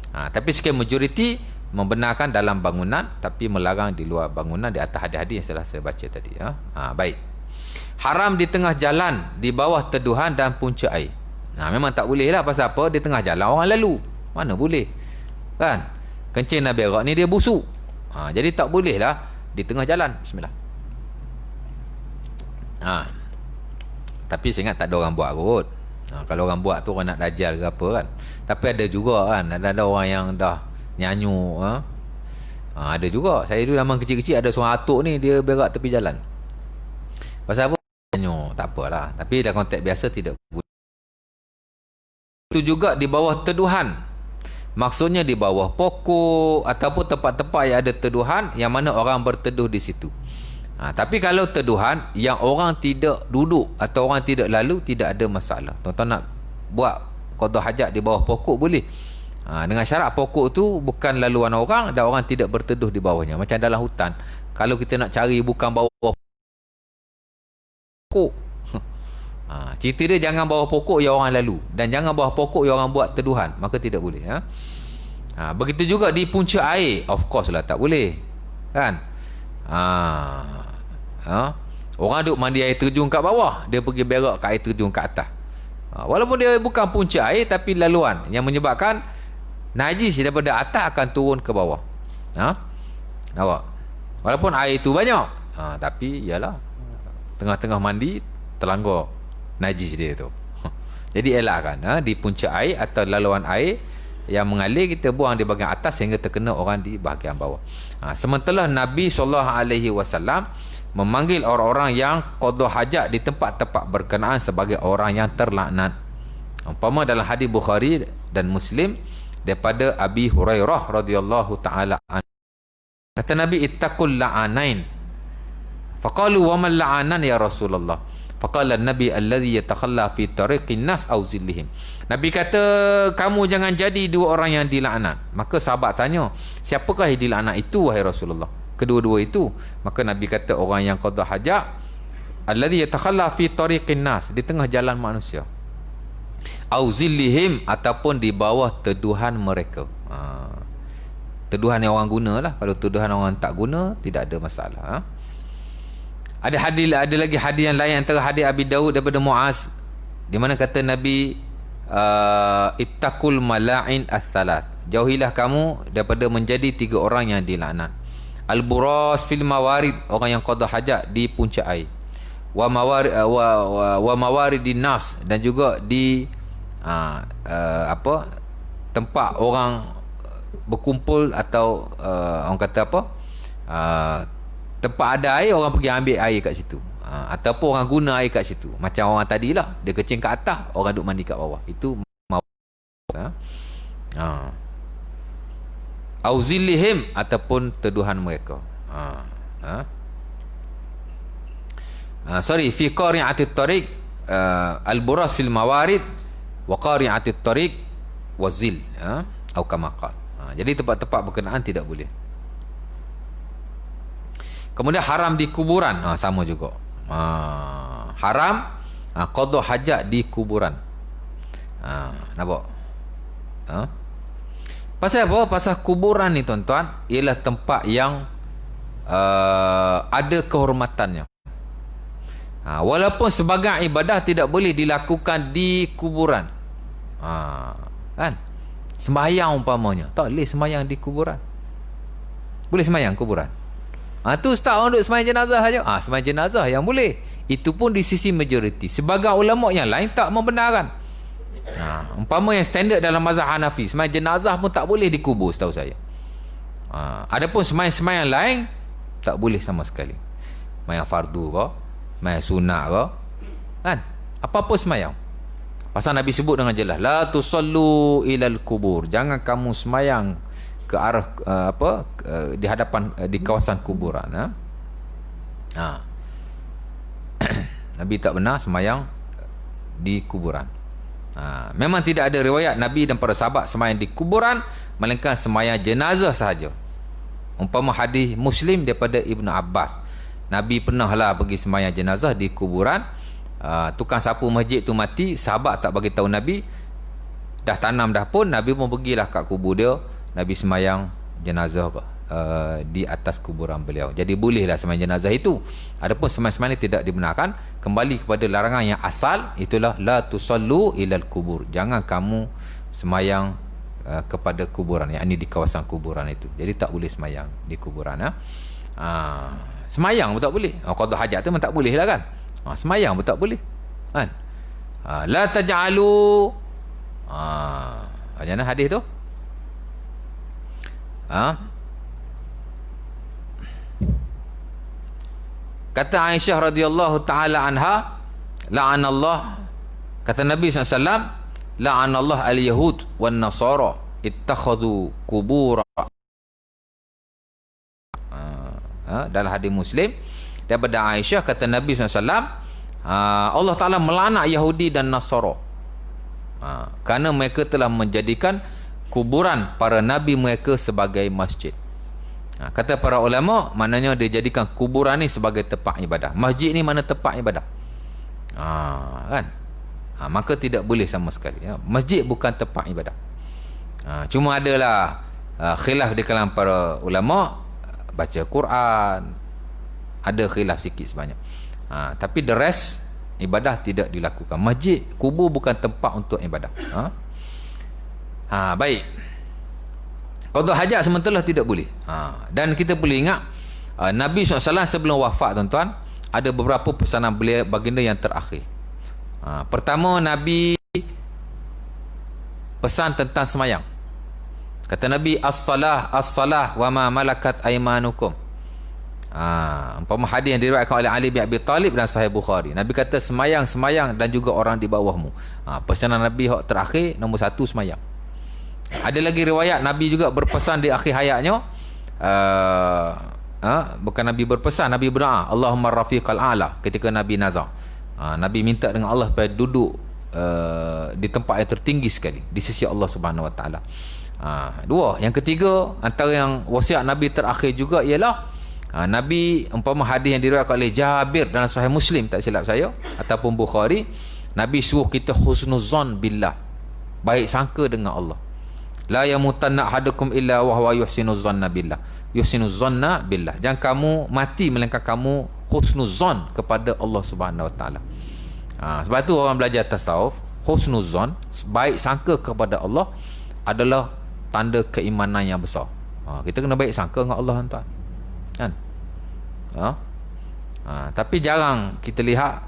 Tapi sekian majoriti membenarkan dalam bangunan, tapi melarang di luar bangunan, di atas hadis-hadis yang telah saya baca tadi. Baik. Haram di tengah jalan, di bawah teduhan dan punca air. Memang tak boleh lah. Pasal apa? Di tengah jalan orang lalu, mana boleh kan? Kencing dan berak ni dia busuk. Jadi tak boleh lah di tengah jalan. Bismillah. Tapi saya ingat tak ada orang buat kot. Kalau orang buat tu orang nak dajal ke apa kan. Tapi ada juga kan, ada orang yang dah nyanyu. Ada juga. Saya dulu zaman kecil-kecil ada seorang atuk ni, dia berak tepi jalan. Pasal apa? Nyanyu. Tak apalah. Tapi dalam konteks biasa tidak boleh. Itu juga di bawah teduhan. Maksudnya di bawah pokok ataupun tempat-tempat yang ada teduhan yang mana orang berteduh di situ. Tapi kalau teduhan yang orang tidak duduk atau orang tidak lalu, tidak ada masalah. Tuan-tuan nak buat qada hajat di bawah pokok boleh. Dengan syarat pokok tu bukan laluan orang dan orang tidak berteduh di bawahnya. Macam dalam hutan, kalau kita nak cari bukan bawah pokok, cerita dia jangan bawah pokok yang orang lalu dan jangan bawah pokok yang orang buat teduhan, maka tidak boleh. Begitu juga di punca air, of course lah tak boleh, kan? Orang duk mandi air terjun kat bawah, dia pergi berak kat air terjun kat atas. Walaupun dia bukan punca air, tapi laluan yang menyebabkan najis daripada atas akan turun ke bawah. Nampak? Walaupun air itu banyak, tapi ialah tengah-tengah mandi terlanggar najis dia tu. Jadi elakkan di punca air atau laluan air yang mengalir, kita buang di bahagian atas sehingga terkena orang di bahagian bawah. Sementara Nabi SAW memanggil orang-orang yang qada hajat di tempat-tempat berkenaan sebagai orang yang terlaknat. Umpama dalam hadis Bukhari dan Muslim daripada Abi Hurairah radhiyallahu taala anhu, kata Nabi, ittaqul la'anain. Faqalu wa man la'anan ya Rasulullah? Faqala Nabi alladhi yatakhalla fi tariqin nas aw zillihim. Nabi kata, kamu jangan jadi dua orang yang dilaknat. Maka sahabat tanya, siapakah yang dilaknat itu wahai Rasulullah? Kedua-dua itu. Maka Nabi kata, orang yang qada hajat alladhi yatakhalla fi tariqin nas, di tengah jalan manusia, aw zillihim, ataupun di bawah teduhan mereka. Teduhan yang orang guna lah. Kalau teduhan orang tak guna, tidak ada masalah. Ada lagi hadis yang lain, antara hadis Abi Daud daripada Muaz, di mana kata Nabi, ittaqul mala'in as-salas, jauhilah kamu daripada menjadi tiga orang yang dilaknat. Al-buras fil mawarid, orang yang qada hajat di puncak air. Wa mawaridin nas, dan juga di tempat orang berkumpul atau orang kata tempat ada air, orang pergi ambil air kat situ, ataupun orang guna air kat situ. Macam orang tadi lah, dia kecing kat atas, orang duduk mandi kat bawah. Itu auzillihim, ataupun teduhan mereka. Fi qari'atit tariq, al-buras fil mawarid wa qari'atit tariq wazil, atau kama qala. Jadi tempat-tempat berkenaan tidak boleh. Kemudian haram di kuburan, sama juga. Haram qada hajat di kuburan. Nampak? Pasal apa? Pasal kuburan ni tuan-tuan, ialah tempat yang ada kehormatannya. Walaupun sebagai ibadah tidak boleh dilakukan di kuburan. Kan? Sembahyang umpamanya, tak boleh sembahyang di kuburan. Boleh sembahyang kuburan? Tu ustaz, orang duduk sembahyang jenazah saja. Sembahyang jenazah yang boleh. Itu pun di sisi majoriti. Sebagai ulama yang lain tak membenarkan. Umpama yang standard dalam mazhab Hanafi, sembahyang jenazah pun tak boleh dikubur setahu saya. Adapun sembahyang lain tak boleh sama sekali. Sembahyang fardu ke, sembahyang sunat ke, kan? Apa-apa sembahyang. Pasal Nabi sebut dengan jelas, la tusallu ilal kubur, jangan kamu sembahyang ke arah di hadapan, di kawasan kuburan. Nabi tak benar sembahyang di kuburan. Memang tidak ada riwayat Nabi dan para sahabat sembahyang di kuburan, melainkan sembahyang jenazah sahaja. Umpama hadis Muslim daripada Ibnu Abbas, Nabi pernahlah pergi sembahyang jenazah di kuburan. Tukang sapu masjid tu mati, sahabat tak bagi tahu Nabi, dah tanam dah pun, Nabi pun pergilah kat kubur dia, Nabi sembahyang jenazah di atas kuburan beliau. Jadi bolehlah sembahyang jenazah itu. Adapun sembahyang-sembahyang ini tidak dibenarkan. Kembali kepada larangan yang asal, itulah la tusallu ilal kubur, jangan kamu sembahyang kepada kuburan, yakni di kawasan kuburan itu. Jadi tak boleh sembahyang di kuburan. Sembahyang pun tak boleh. Qada hajat tu memang tak boleh lah kan. Sembahyang pun tak boleh kan. La taj'alu, macam mana hadis tu? Kata Aisyah radhiyallahu taala anha, la'anallah, kata Nabi SAW, la'anallah al-yahud wan nasara ittakhadhu qubur. Dalam hadis Muslim daripada Aisyah, kata Nabi SAW, Allah Ta'ala melaknat Yahudi dan Nasara kerana mereka telah menjadikan kuburan para nabi mereka sebagai masjid. Kata para ulama, maknanya dia jadikan kuburan ni sebagai tempat ibadah. Masjid ni mana tempat ibadah, kan? Maka tidak boleh sama sekali. Masjid bukan tempat ibadah. Cuma adalah khilaf di kalangan para ulama, baca Quran ada khilaf sikit sebanyak. Tapi the rest ibadah tidak dilakukan. Masjid, kubur bukan tempat untuk ibadah. Baik. Qada hajat sementara tidak boleh. Dan kita boleh ingat Nabi SAW sebelum wafat, tuan-tuan, ada beberapa pesanan beliau baginda yang terakhir. Pertama, Nabi pesan tentang semayang. Kata Nabi, as-salah as-salah wa ma malakat aymanukum. Umpama hadis yang diriwayatkan oleh Ali bin Abi Talib dan Sahih Bukhari. Nabi kata semayang dan juga orang di bawahmu. Pesanan Nabi yang terakhir, nombor 1 semayang. Ada lagi riwayat Nabi juga berpesan di akhir hayatnya, bukan Nabi berpesan, Nabi berdoa, Allahumma rafiqal a'la, ketika Nabi nazar. Nabi minta dengan Allah supaya duduk di tempat yang tertinggi sekali di sisi Allah Subhanahu Wa Taala. Dua. Yang ketiga, antara yang wasiat Nabi terakhir juga ialah Nabi, umpama hadis yang diriwayatkan oleh Jabir dalam Sahih Muslim, tak silap saya, ataupun Bukhari, Nabi suruh kita husnuzan billah, baik sangka dengan Allah. La yamutanna ahadukum illa wa huwa yuhsinuzanna billah. Yuhsinuzanna billah. Jangan kamu mati melainkan kamu husnuzan kepada Allah Subhanahu Wa Taala. Sebab tu orang belajar tasawuf, husnuzan, baik sangka kepada Allah, adalah tanda keimanan yang besar. Kita kena baik sangka dengan Allah, tuan, kan? Tapi jarang kita lihat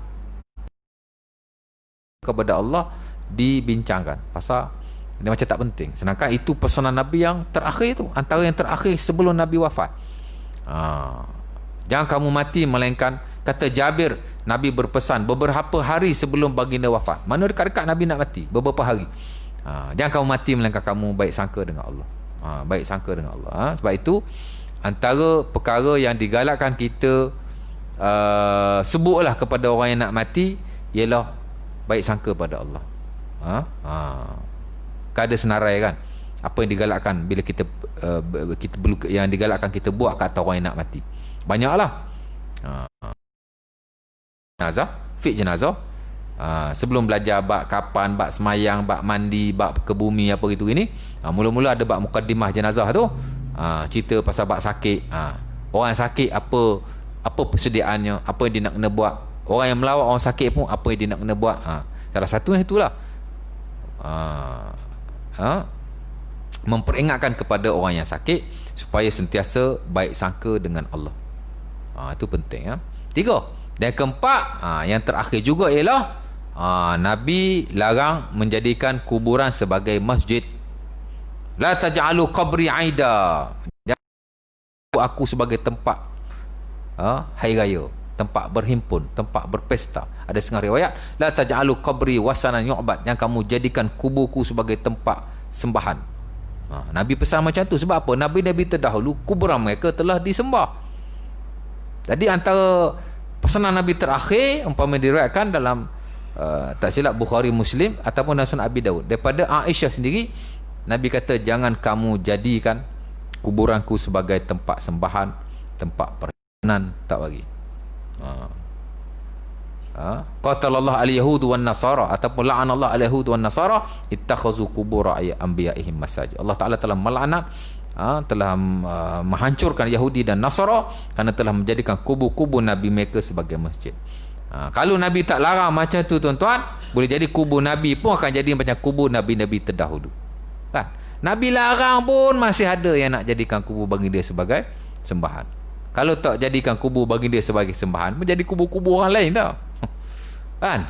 kepada Allah dibincangkan, pasal dia macam tak penting. Sedangkan itu pesanan Nabi yang terakhir tu, antara yang terakhir sebelum Nabi wafat. Jangan kamu mati melainkan, kata Jabir, Nabi berpesan beberapa hari sebelum baginda wafat. Mana dekat-dekat Nabi nak mati, beberapa hari. Jangan kamu mati melainkan kamu baik sangka dengan Allah. Baik sangka dengan Allah. Sebab itu antara perkara yang digalakkan kita sebutlah kepada orang yang nak mati ialah baik sangka pada Allah. Ada senarai, kan, apa yang digalakkan bila kita yang digalakkan kita buat kat atas orang yang nak mati. Banyaklah. Jenazah, fiqh jenazah. Sebelum belajar bab kapan, bab semayang, bab mandi, bab ke bumi, apa gitu ini, mula-mula ada bab mukaddimah jenazah tu. Cerita pasal bab sakit. Orang sakit apa persediaannya, apa yang dia nak kena buat. Orang yang melawat orang sakit pun apa yang dia nak kena buat. Salah satu yang itulah. Memperingatkan kepada orang yang sakit supaya sentiasa baik sangka dengan Allah. Itu penting. 3. Dan keempat, yang terakhir juga ialah Nabi larang menjadikan kuburan sebagai masjid. La taj'alu qabri aida. Jangan aku sebagai tempat hari raya, tempat berhimpun, tempat berpesta. Ada setengah riwayat, la taj'alu qabri wasanan yu'bad. Yang kamu jadikan kuburku sebagai tempat sembahan. Nabi pesan macam tu. Sebab apa? Nabi-nabi terdahulu kuburan mereka telah disembah. Jadi antara pesanan Nabi terakhir, umpama diriwayatkan dalam tak silap Bukhari, Muslim ataupun Sunan Abi Daud, daripada Aisyah sendiri, Nabi kata jangan kamu jadikan kuburanku sebagai tempat sembahan, tempat perhiasan, tak bagi. Qatalallahu al-yahud wan nasara, ataupun la'anallahu al-yahud wan nasara ittakhazu qubur anbiya'ihim masajid. Allah Taala telah melaknat, telah menghancurkan Yahudi dan Nasara kerana telah menjadikan kubur-kubur Nabi mereka sebagai masjid. Kalau Nabi tak larang macam tu, tuan-tuan, boleh jadi kubur Nabi pun akan jadi macam kubur Nabi-Nabi terdahulu, kan? Nabi larang pun masih ada yang nak jadikan kubur bagi dia sebagai sembahan. Kalau tak jadikan kubur bagi dia sebagai sembahan, menjadi kubur-kubur orang lain tau. Kan?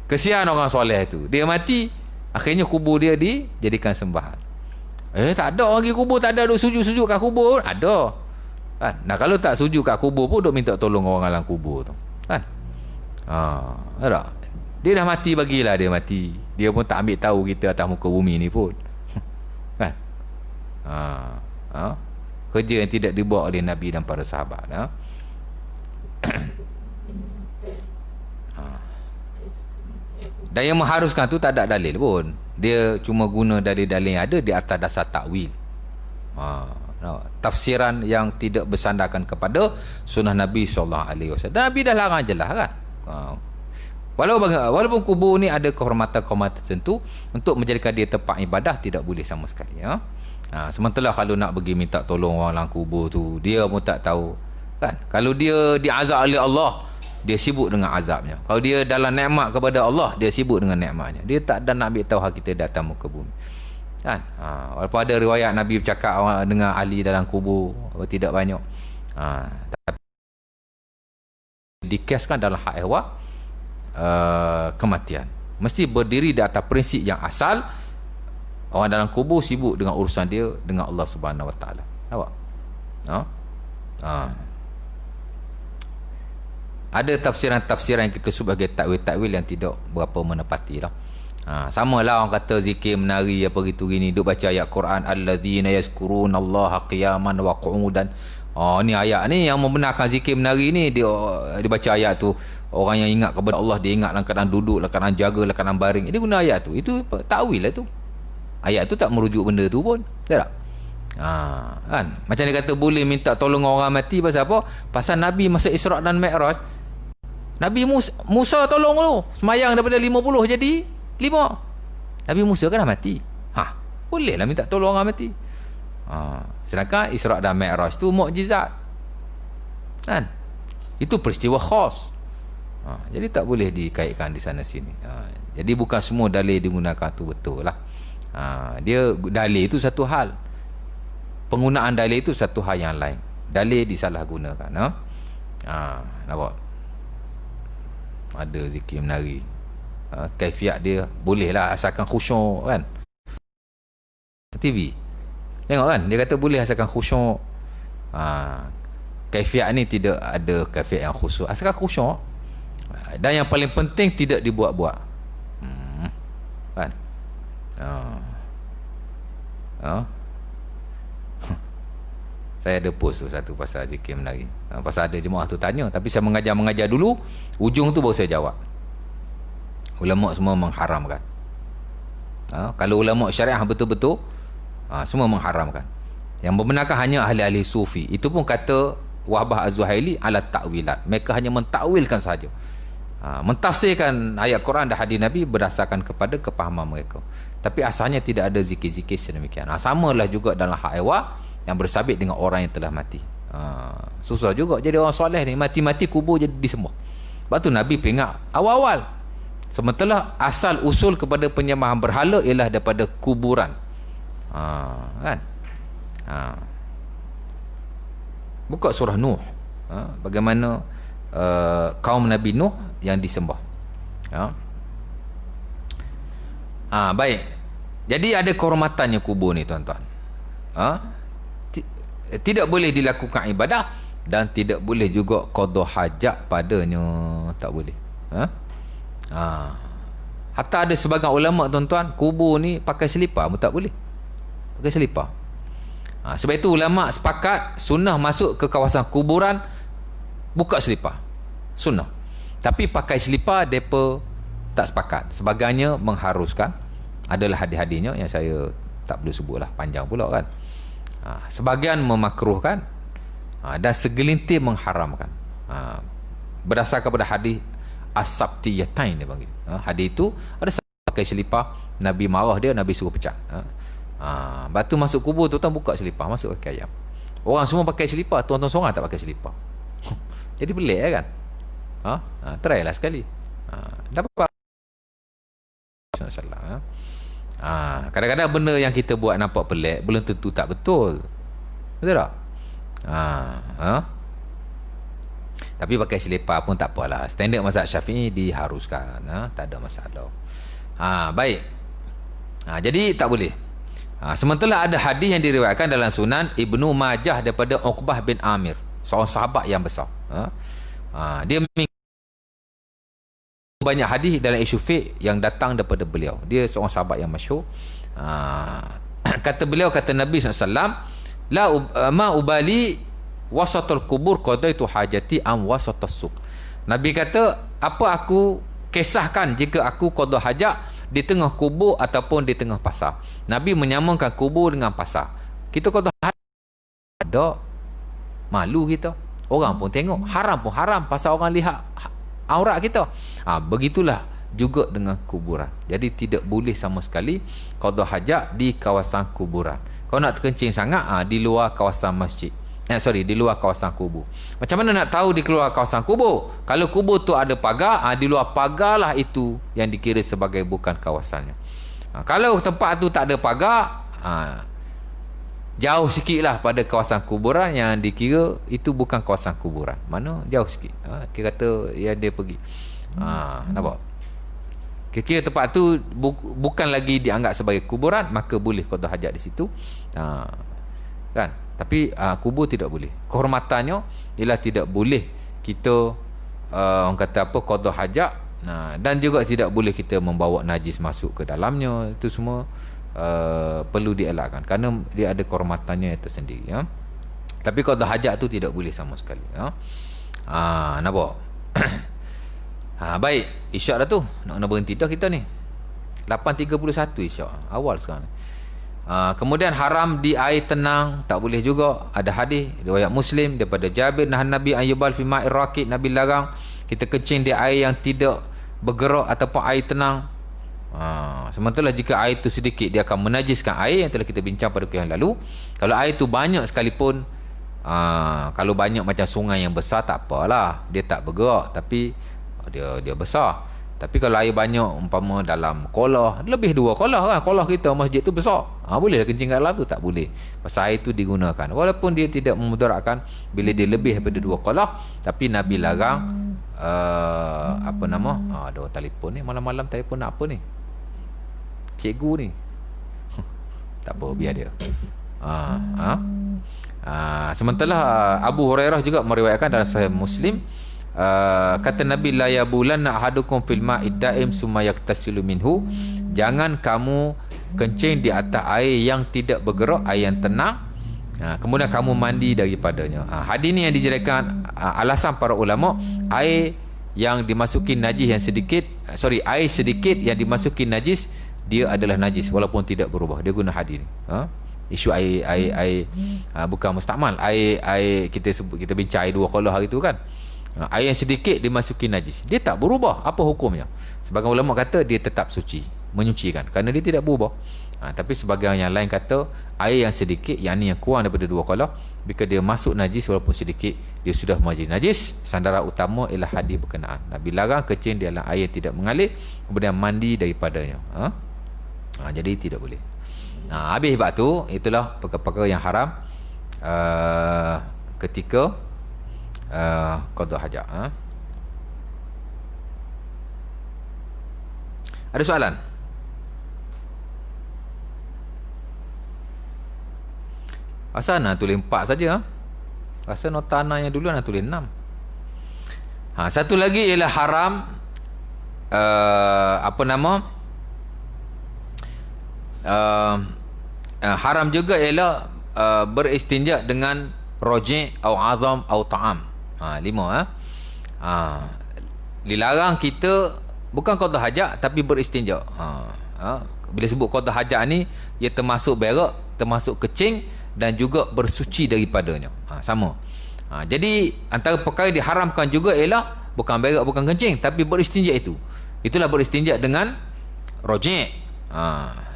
Kesian orang soleh tu, dia mati, akhirnya kubur dia dijadikan sembahan. Tak ada lagi kubur, tak ada duk sujud-sujud kat kubur. Ada, kan? Nah, kalau tak sujud kat kubur pun duk minta tolong orang dalam kubur tu, kan? Tak, dia dah mati, bagilah dia mati. Dia pun tak ambil tahu kita atas muka bumi ni pun. Kan? Kerja yang tidak dibuat oleh Nabi dan para sahabat. Dan yang mengharuskan tu tak ada dalil pun. Dia cuma guna dalil-dalil yang ada di atas dasar takwil. Tafsiran yang tidak bersandarkan kepada sunnah Nabi SAW. Dan Nabi dah larang jelas kan. Walaupun kubur ni ada kehormatan-kehormatan tertentu, untuk menjadikan dia tempat ibadah tidak boleh sama sekali. Sementara kalau nak pergi minta tolong orang dalam kubur tu, dia pun tak tahu kan. Kalau dia diazab oleh Allah, dia sibuk dengan azabnya. Kalau dia dalam nikmat kepada Allah, dia sibuk dengan nikmatnya. Dia tak ada nak ambil tahu hak kita datang muka bumi kan. Walaupun ada riwayat Nabi bercakap dengan ahli dalam kubur, tidak banyak, tapi dikaskan dalam hak ehwal kematian mesti berdiri di atas prinsip yang asal. Orang dalam kubur sibuk dengan urusan dia dengan Allah Subhanahu Wa Taala. Nampak? Ada tafsiran-tafsiran yang kita sebut sebagai takwil-takwil yang tidak berapa menepati lah. Sama lah orang kata zikir menari apa gitu gini, duk baca ayat Quran, alladzina yazkurunallaha qiyaman wa qu'udan. Ni ayat ni yang membenarkan zikir menari ni, dia baca ayat tu, orang yang ingat kepada Allah, dia ingat dalam keadaan duduk, dalam keadaan jaga, dalam keadaan baring, dia guna ayat tu. Itu takwil lah tu. Ayat tu tak merujuk benda tu pun. Betul tak? Kan? Macam dia kata boleh minta tolong orang mati, pasal apa? Pasal Nabi masa Isra' dan Mi'raj, Nabi Musa tolong tu, semayang daripada 50 jadi 5. Nabi Musa kan dah mati. Boleh lah minta tolong orang mati. Sedangkan Isra' dan Mi'raj tu mukjizat kan? Itu peristiwa khas. Jadi tak boleh dikaitkan di sana sini. Jadi bukan semua dalil digunakan tu betul lah. Dia dalil itu satu hal, penggunaan dalil itu satu hal yang lain. Dalil disalahgunakan. Nampak? Ada zikir menari, kaifiat dia boleh lah asalkan khusyuk kan. TV tengok kan, dia kata boleh asalkan khusyuk. Kaifiat ni tidak ada kaifiat yang khusyuk, asalkan khusyuk. Dan yang paling penting tidak dibuat-buat kan. Saya ada post tu satu pasal zikir menari, pasal ada jemaah tu tanya, tapi saya mengajar dulu, ujung tu baru saya jawab. Ulama semua mengharamkan. Kalau ulama syariah betul-betul, semua mengharamkan. Yang membenarkan hanya ahli-ahli sufi. Itu pun kata Wahbah Az-Zuhaili ala ta'wilat, mereka hanya mentakwilkan sahaja, mentafsirkan ayat Quran dan hadis Nabi berdasarkan kepada kepahaman mereka, tapi asalnya tidak ada zikir-zikir sedemikian. Samalah juga dalam hak ehwal yang bersabit dengan orang yang telah mati. Susah juga jadi orang soleh ni, mati-mati kubur jadi disembah. Sebab tu Nabi peringat awal-awal. Sementara asal usul kepada penyembahan berhala ialah daripada kuburan. Kan? Buka surah Nuh. Bagaimana kaum Nabi Nuh yang disembah. Baik. Jadi ada kehormatannya kubur ni tuan-tuan. Tidak boleh dilakukan ibadah dan tidak boleh juga qada hajat padanya, tak boleh. Hatta ada sebagian ulama tuan-tuan, kubur ni pakai selipar pun tak boleh. Pakai selipar. Sebab itu ulama sepakat sunnah masuk ke kawasan kuburan buka selipar. Sunnah. Tapi pakai selipar depa tak sepakat. Sebagainya mengharuskan. Adalah hadis-hadisnya yang saya tak perlu sebutlah, panjang pula kan. Sebahagian memakruhkan, dan segelintir mengharamkan, berdasarkan kepada hadis as-sabtiyatain dia panggil. Hadis itu ada pakai selipar, Nabi marah dia, Nabi suruh pecah. Batu masuk kubur, tuan-tuan buka selipar, masuk kaki ayam. Orang semua pakai selipar, tuan-tuan seorang tak pakai selipar. Jadi pelik kan? Try lah sekali. Dapat insya-Allah. Kadang-kadang benda yang kita buat nampak pelik belum tentu tak betul. Betul tak? Tapi pakai selipar pun tak apalah. Standard mazhab Syafi'i diharuskan. Tak ada masalah. Baik. Jadi tak boleh. Sementara ada hadis yang diriwayatkan dalam Sunan Ibnu Majah daripada Uqbah bin Amir, seorang sahabat yang besar. Dia banyak hadis dalam isu fiqh yang datang daripada beliau. Dia seorang sahabat yang masyhur. Kata beliau, kata Nabi SAW, ma ubali wasatul kubur qadaitu hajati am wasatus suq. Nabi kata, apa aku kisahkan jika aku qada hajat di tengah kubur ataupun di tengah pasar. Nabi menyamakan kubur dengan pasar. Kita qada hajat, ada malu kita. Orang pun tengok, haram pun haram, pasal orang lihat aurat kita. Begitulah juga dengan kuburan. Jadi tidak boleh sama sekali qada hajat di kawasan kuburan. Kau nak terkencing sangat, di luar kawasan masjid. Di luar kawasan kubur. Macam mana nak tahu di luar kawasan kubur? Kalau kubur tu ada pagar, di luar pagar lah itu yang dikira sebagai bukan kawasannya. Kalau tempat tu tak ada pagar, jauh sikit lah pada kawasan kuburan yang dikira itu bukan kawasan kuburan. Mana? Jauh sikit. Kira kata yang dia pergi. Nampak? Kira tempat tu bukan lagi dianggap sebagai kuburan, maka boleh qada hajat di situ. Kan? Tapi kubur tidak boleh. Kehormatannya ialah tidak boleh kita orang kata apa, qada hajat. Dan juga tidak boleh kita membawa najis masuk ke dalamnya. Itu semua perlu dielakkan kerana dia ada kehormatannya tersendiri, ya. Tapi qada hajat tu tidak boleh sama sekali, ya. Nampak? Baik, isyak dah tu. Nak berhenti dah kita ni. 8.31 isyak. Awal sekarang ni. Kemudian haram di air tenang, tak boleh juga. Ada hadis riwayat Muslim daripada Jabir, nahan Nabi ayyubal fi ma'ir raqid, Nabi larang kita kencing di air yang tidak bergerak ataupun air tenang. Sementara jika air itu sedikit, dia akan menajiskan air, yang telah kita bincang pada kuliah yang lalu. Kalau air itu banyak sekalipun, kalau banyak macam sungai yang besar, tak apalah, dia tak bergerak, tapi dia besar. Tapi kalau air banyak, umpama dalam kolah, lebih 2 kolah kan, kolah kita masjid tu besar, boleh kencing kat dalam tu? Tak boleh, pasal air tu digunakan walaupun dia tidak memudaratkan bila dia lebih daripada 2 kolah. Tapi Nabi larang. Apa nama, ada orang telefon ni malam-malam. Telefon nak apa ni? Cikgu ni. Tak apa, biar dia. Sementara Abu Hurairah juga meriwayatkan dalam Sahih Muslim, kata Nabi, la yabulanna ahadukum fil ma'id daim summa yaktasilu minhu. Jangan kamu kencing di atas air yang tidak bergerak, air yang tenang, kemudian kamu mandi daripadanya. Hadis ni yang dijadikan alasan para ulama, air yang dimasuki najis yang sedikit, air sedikit yang dimasuki najis, dia adalah najis walaupun tidak berubah. Dia guna hadis ni. Isu air bukan mustakmal, air kita bincang air 2 kolah hari tu kan. Air yang sedikit dimasuki najis, dia tak berubah. Apa hukumnya? Sebagian ulama kata dia tetap suci, menyucikan, kerana dia tidak berubah. Tapi sebagian yang lain kata air yang sedikit, yang ni yang kurang daripada 2 kolah, jika dia masuk najis walaupun sedikit, dia sudah menjadi najis. Sandaran utama ialah hadis berkenaan. Nabi larang kencing dalam air yang tidak mengalir, kemudian mandi daripadanya. Jadi tidak boleh. Habis bab tu, itulah perkara-perkara yang haram ketika qada hajat. Ada soalan? Asal nak tulis 4 saja. Asal nota ana yang dulu nak tulis 6. Satu lagi ialah haram haram juga ialah beristinja dengan roji' atau azam atau ta'am. 5. Dilarang kita bukan qada hajat tapi beristinja. Bila sebut qada hajat ni, ia termasuk berak, termasuk kecing dan juga bersuci daripadanya. Sama. Jadi antara perkara diharamkan juga ialah bukan berak, bukan kencing, tapi beristinja itu. Itulah beristinja dengan roji',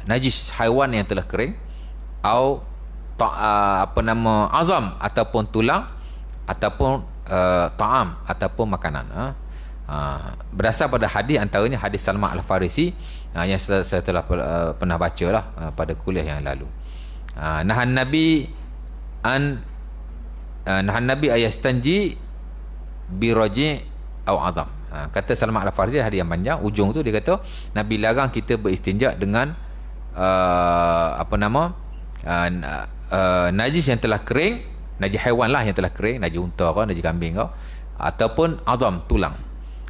najis haiwan yang telah kering, atau azam ataupun tulang, ataupun ta'am ataupun makanan. Berdasar pada hadis, antaranya hadis Salman Al-Farisi yang saya telah pernah baca lah pada kuliah yang lalu. Nahan Nabi ayastanji biroji' atau azam. Kata Salman Al-Farisi, hadis yang panjang, ujung tu dia kata Nabi larang kita beristinja dengan najis yang telah kering, najis haiwan lah yang telah kering, najis unta ke, najis kambing ke, ataupun azam, tulang.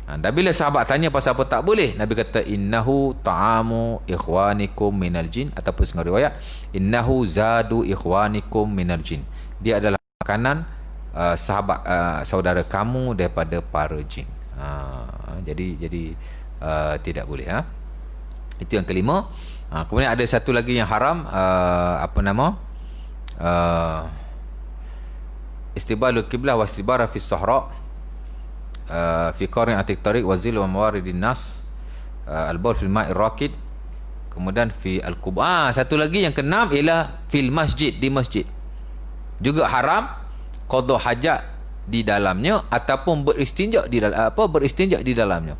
Dan bila sahabat tanya pasal apa tak boleh, Nabi kata innahu ta'amu ikhwanikum minal jin, ataupun setengah riwayat innahu zadu ikhwanikum minal jin, dia adalah makanan sahabat saudara kamu daripada para jin. Jadi tidak boleh. Itu yang kelima. Kemudian ada satu lagi yang haram, apa nama, istibalul qiblah wa istibara fi sahra, fi qarin atik tariq wa zil wa mawaridin nas, al-bawl fil ma'ir rakid, kemudian fi al-qubah. Satu lagi yang keenam ialah fil masjid, di masjid juga haram qada hajat di dalamnya ataupun beristinja di dalam beristinja di dalamnya.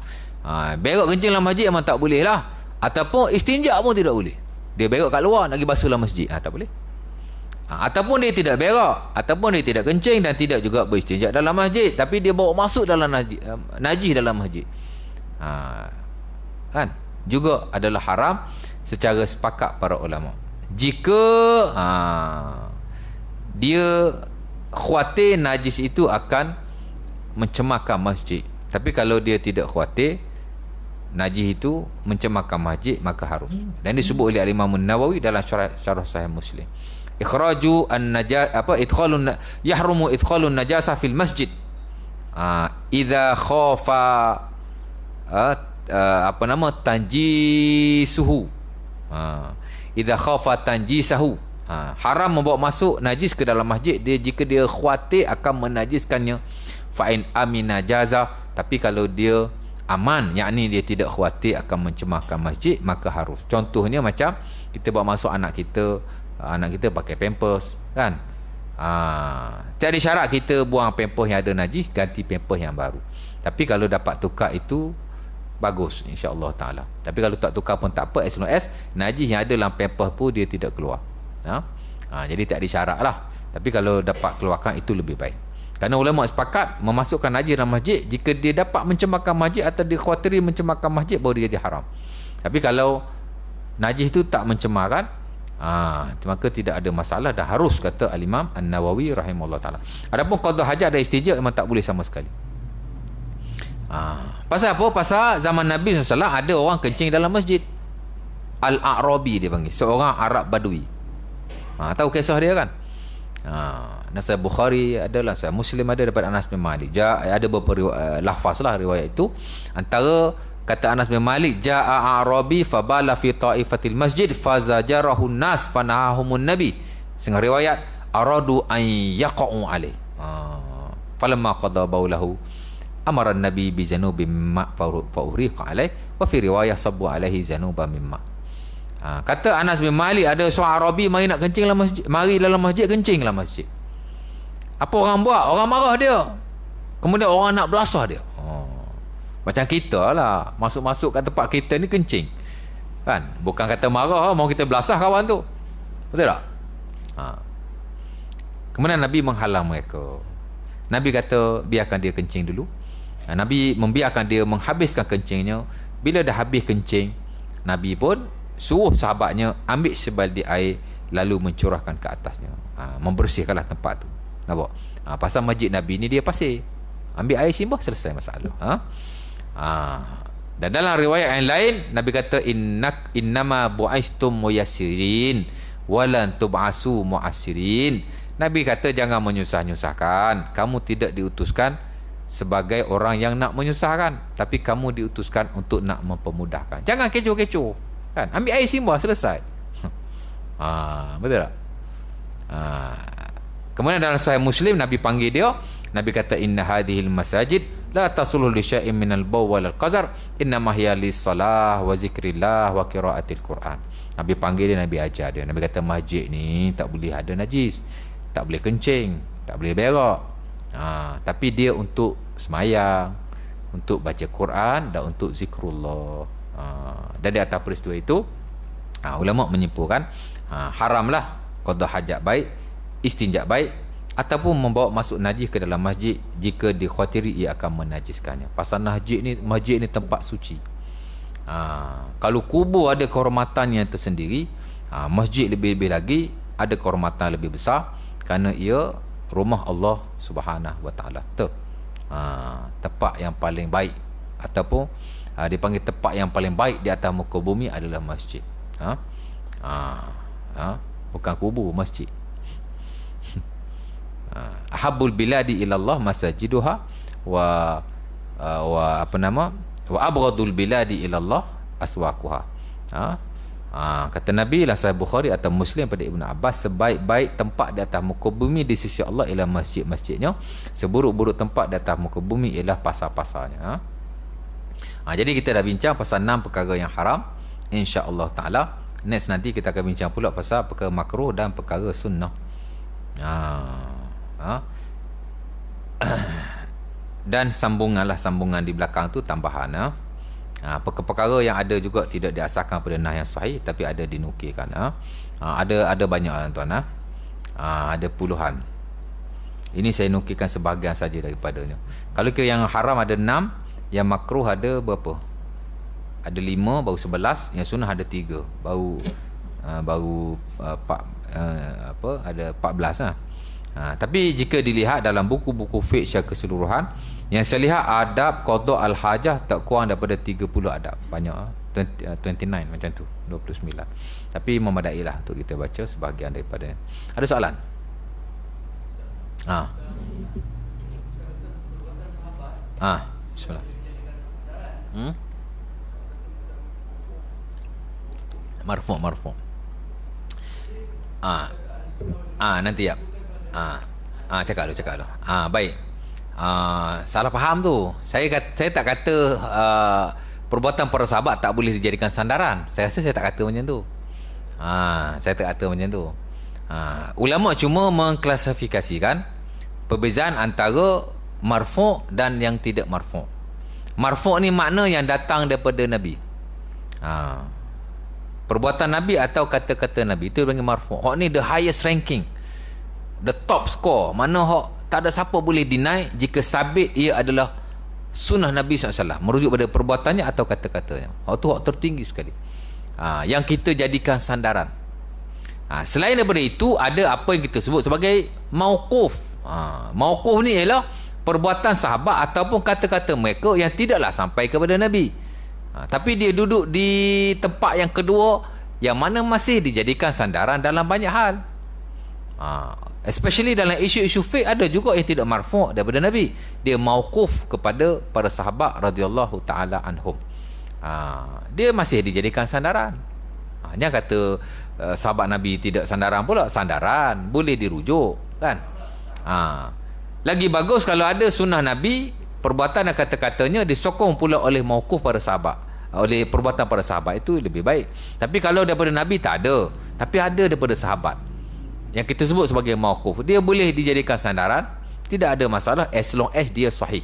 Berak kencing dalam masjid memang tak boleh lah, ataupun istinja pun tidak boleh. Dia berak kat luar nak pergi basuh dalam masjid, tak boleh. Ataupun dia tidak berak, ataupun dia tidak kencing dan tidak juga beristinja dalam masjid, tapi dia bawa masuk dalam najis dalam masjid, kan, juga adalah haram secara sepakat para ulama. Jika dia khawatir najis itu akan mencemarkan masjid, tapi kalau dia tidak khawatir najis itu mencemarkan masjid, maka harus. Dan disebut oleh Imam Nawawi dalam syarah Sahih Muslim, ikhraju idkhalun yahrumu idkhalun najasah fil masjid idza khafa tanjisuhu, idza khafa tanjisahu, haram membawa masuk najis ke dalam masjid dia jika dia khawatir akan menajiskannya. Fa in amina jaza, tapi kalau dia aman, yakni dia tidak khawatir akan mencemarkan masjid, maka harus. Contohnya macam kita bawa masuk anak kita pakai pampers, kan, tiada syarat kita buang pampers yang ada najis, ganti pampers yang baru. Tapi kalau dapat tukar itu bagus, insya-Allah taala. Tapi kalau tak tukar pun tak apa, as long as najis yang ada dalam pampers pun dia tidak keluar. Jadi tak ada syarat lah. Tapi kalau dapat keluarkan itu lebih baik. Kerana ulama sepakat memasukkan najis dalam masjid jika dia dapat mencemarkan masjid atau dikhawatiri mencemarkan masjid, baru dia jadi haram. Tapi kalau najis itu tak mencemarkan, maka tidak ada masalah, dah harus, kata Al-Imam An-Nawawi rahimahullah ta'ala. Adapun qada hajat dan istinja memang tak boleh sama sekali. Pasal apa? Pasal zaman Nabi SAW ada orang kencing dalam masjid. Al-A'rabi dia panggil, seorang Arab Badui. Tahu kisah dia kan? Nasai Bukhari adalah, Sahih Muslim ada daripada Anas bin Malik. Ada beberapa lafaz lah riwayat itu. Antara kata Anas bin Malik, ja'a A'rabi fabala fi ta'ifatil masjid fazajarahu nas fanahahumun nabi. Setengah riwayat aradu an yaqa'u alaih. Falamma qada baulahu amara an-nabi bi zanubin ma' fa'uriqa alaih, wa fi riwayah sabbu alaihi zanuban mimma. Kata Anas bin Malik, ada seorang Arabi mari nak kencing dalam masjid, mari dalam masjid, kencing dalam masjid. Apa orang buat? Orang marah dia. Kemudian orang nak belasah dia. Macam kita lah, masuk-masuk kat tempat kita ni kencing, kan, bukan kata marah, mau kita belasah kawan tu, betul tak? Kemudian Nabi menghalang mereka. Nabi kata biarkan dia kencing dulu. Nabi membiarkan dia menghabiskan kencingnya. Bila dah habis kencing, Nabi pun suruh sahabatnya ambil sebaldi air lalu mencurahkan ke atasnya, membersihkanlah tempat tu. Nampak? Pasal masjid Nabi ni dia pasir, ambil air simbah, selesai masalah. Dan dalam riwayat yang lain Nabi kata innama bu'aistum muyassirin walan tub'asu mu'assirin. Nabi kata jangan menyusah-nyusahkan, kamu tidak diutuskan sebagai orang yang nak menyusahkan, tapi kamu diutuskan untuk nak mempermudahkan. Jangan kecoh-kecoh, kan, ambil air simbah, selesai. Betul tak? Kemudian dalam Sahih Muslim Nabi panggil dia, Nabi kata inna hadhil masajid la tasluhu li syai'in minal bawl wal qazar innama hiya lis-salah wa zikrillah wa qiraatil Quran. Nabi panggil dia, Nabi ajar dia. Nabi kata masjid ni tak boleh ada najis, tak boleh kencing, tak boleh berak. Tapi dia untuk semayang, untuk baca Quran dan untuk zikrullah. Dan di atas peristiwa itu ulama menyimpulkan haramlah qada hajat baik, istinja baik, ataupun membawa masuk najis ke dalam masjid jika dikhawatiri ia akan menajiskannya. Pasal masjid ni tempat suci. Kalau kubur ada kehormatan yang tersendiri, masjid lebih-lebih lagi ada kehormatan lebih besar, kerana ia rumah Allah Subhanahu wa taala. Tempat yang paling baik ataupun dipanggil tempat yang paling baik di atas muka bumi adalah masjid. Bukan kubur, masjid. Ahabbul biladi ilallah masajiduha wa abghadul biladi ilallah aswaquha. Kata Nabi dalam Sahih Bukhari atau Muslim pada Ibnu Abbas, sebaik-baik tempat di atas muka bumi di sisi Allah ialah masjid-masjidnya, seburuk-buruk tempat di atas muka bumi ialah pasar-pasarnya. Jadi kita dah bincang pasal 6 perkara yang haram. InsyaAllah ta'ala next nanti kita akan bincang pula pasal perkara makruh dan perkara sunnah. Dan sambungan di belakang tu tambahan. Perkara yang ada juga tidak diasaskan pada nah yang sahih, tapi ada dinukilkan. Ada banyak tuan. Ada puluhan. Ini saya nukilkan sebahagian saja daripadanya. Kalau kira yang haram ada 6, yang makruh ada berapa? Ada 5, baru 11. Yang sunnah ada 3, baru ada 14 lah. Tapi jika dilihat dalam buku-buku fiqh secara keseluruhan, yang saya lihat adab qada al-hajah tak kurang daripada 30 adab. Banyak 29 macam tu, 29. Tapi memadailah untuk kita baca sebahagian daripada. Ada soalan? Bismillah. Marfu'. Nanti ya. Cakap dulu. Baik. Salah faham tu. Saya tak kata perbuatan para sahabat tak boleh dijadikan sandaran. Saya rasa saya tak kata macam tu. Saya tak kata macam tu. Ulama cuma mengklasifikasikan perbezaan antara marfu' dan yang tidak marfu'. Marfu' ni makna yang datang daripada Nabi. Perbuatan Nabi atau kata-kata Nabi, itu dipanggil marfu'. Hak ni the highest ranking, the top score. Mana hak tak ada siapa boleh deny jika sabit ia adalah sunnah Nabi SAW, merujuk pada perbuatannya atau kata-katanya. Hak tu hak tertinggi sekali, yang kita jadikan sandaran. Selain daripada itu, ada apa yang kita sebut sebagai mauquf. Mauquf ni ialah perbuatan sahabat ataupun kata-kata mereka yang tidaklah sampai kepada Nabi, tapi dia duduk di tempat yang kedua, yang mana masih dijadikan sandaran dalam banyak hal. Especially dalam isu-isu fiqh, ada juga yang tidak marfu' daripada Nabi, dia mauquf kepada para sahabat radhiyallahu taala anhum. Dia masih dijadikan sandaran. Jangan kata sahabat Nabi tidak sandaran pula. Sandaran boleh dirujuk, kan? Lagi bagus kalau ada sunnah Nabi, perbuatan dan kata-katanya disokong pula oleh mauquf para sahabat, oleh perbuatan para sahabat, itu lebih baik. Tapi kalau daripada Nabi tak ada, tapi ada daripada sahabat, yang kita sebut sebagai mauquf, dia boleh dijadikan sandaran, tidak ada masalah as long as dia sahih.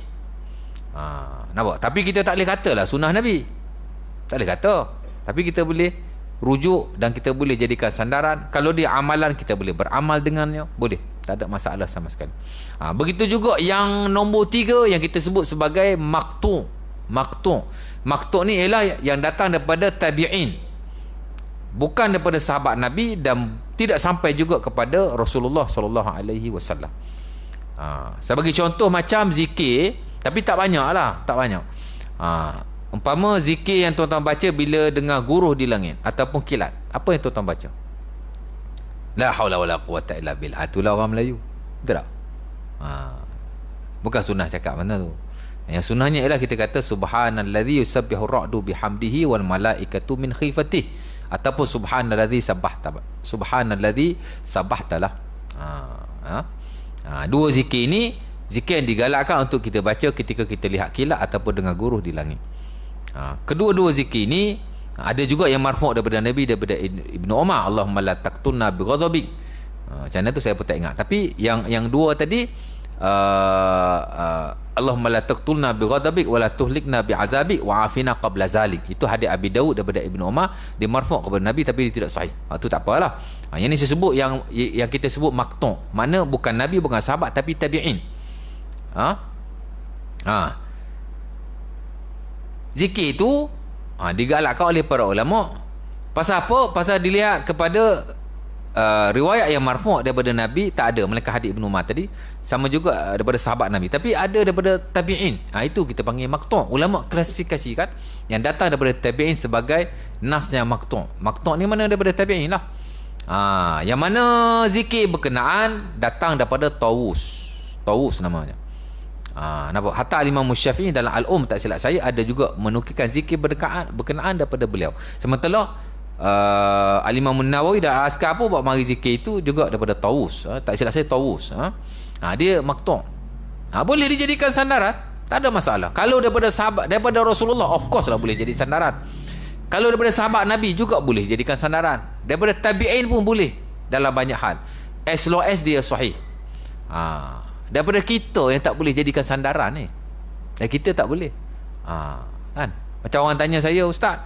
Nampak? Tapi kita tak boleh katalah sunnah Nabi, tak boleh kata, tapi kita boleh rujuk dan kita boleh jadikan sandaran. Kalau dia amalan, kita boleh beramal dengannya, boleh, tak ada masalah sama sekali. Begitu juga yang nombor 3 yang kita sebut sebagai maqtu'. Maqtu' ni ialah yang datang daripada tabi'in, bukan daripada sahabat Nabi dan tidak sampai juga kepada Rasulullah sallallahu alaihi wasallam. Saya bagi contoh macam zikir, tapi tak banyak. Umpama zikir yang tuan-tuan baca bila dengar guruh di langit ataupun kilat, apa yang tuan-tuan baca? La haula wala quwata illa billah. Itulah orang Melayu, betul tak? Bukan sunnah cakap mana tu. Yang sunnahnya ialah kita kata subhanallazi yusabbihu ar-ra'du bihamdihi wal malaikatu min khifatihi, ataupun subhanallazi sabbahtalah. Dua zikir ini zikir yang digalakkan untuk kita baca ketika kita lihat kilat ataupun dengar guruh di langit. Kedua-dua zikir ini ada juga yang marfu' daripada Nabi, daripada Ibnu Umar, Allahumma la taqtulna bi ghadabik. Macam mana tu saya pun tak ingat, tapi yang dua tadi, Allahumma la taqtulna bi ghadabik wa la tuhlikna bi azabik wa afina qabla zalik. Itu hadis Abi Daud daripada Ibnu Umar, dia marfu' kepada Nabi tapi dia tidak sahih. Itu tak apalah. Yang ni saya sebut yang kita sebut maqtu', mana bukan Nabi, bukan sahabat, tapi tabi'in. Zikir itu digalakkan oleh para ulama. Pasal apa? Pasal dilihat kepada riwayat yang marfu' daripada Nabi tak ada, melainkan hadis Ibnu Umar tadi. Sama juga daripada sahabat Nabi, tapi ada daripada tabi'in. Itu kita panggil maqtu'. Ulama klasifikasikan yang datang daripada tabi'in sebagai nas yang maqtu'. Maqtu' ni mana daripada tabi'in lah. Yang mana zikir berkenaan datang daripada Tawus. Tawus namanya. Nampak? Hatta Imam Syafi'i dalam tak silap saya ada juga menukilkan zikir berkenaan daripada beliau. Sementara Al-Imam Nawawi dan Al-Askar pun buat mari zikir itu juga daripada Tawus. Tak silap saya Tawus. Dia maqtu'. Boleh dijadikan sandaran, tak ada masalah. Kalau daripada sahabat, daripada Rasulullah, of course lah boleh jadi sandaran. Kalau daripada sahabat Nabi juga boleh jadikan sandaran. Daripada tabi'in pun boleh dalam banyak hal, as long as dia sahih. Daripada kita yang tak boleh jadikan sandaran ni, dan kita tak boleh. Kan? Macam orang tanya saya, Ustaz,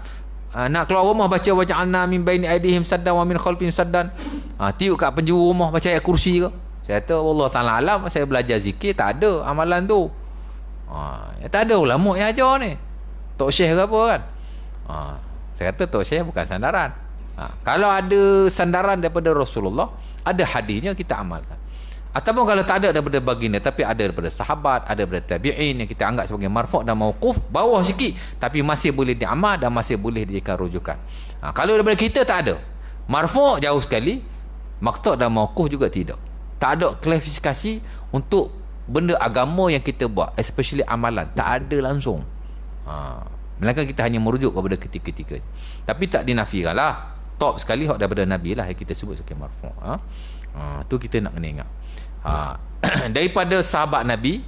nak keluar rumah baca waja'alna min baini aidihim saddan wa min khalfihim saddan. Tiup kat penjuru rumah baca ayat kursi ke? Saya kata wallah ta'ala alam, saya belajar zikir tak ada amalan tu. Tak ada ulama yang ajar ni. Tok Syekh ke apa kan? Saya kata Tok Syekh bukan sandaran. Kalau ada sandaran daripada Rasulullah, ada hadisnya, kita amalkan. Ataupun kalau tak ada daripada baginda, tapi ada daripada sahabat, ada daripada tabi'in yang kita anggap sebagai marfu' dan mauquf, bawah sikit, tapi masih boleh diamal dan masih boleh dijadikan rujukan. Kalau daripada kita tak ada, marfu' jauh sekali, maqtu' dan mauquf juga tidak. Tak ada klasifikasi untuk benda agama yang kita buat, especially amalan, tak ada langsung. Melainkan kita hanya merujuk kepada ketika-ketika. Tapi tak dinafikan lah, top sekali hak daripada Nabi lah yang kita sebut sebagai marfu'. Tu kita nak kena ingat. Daripada sahabat Nabi,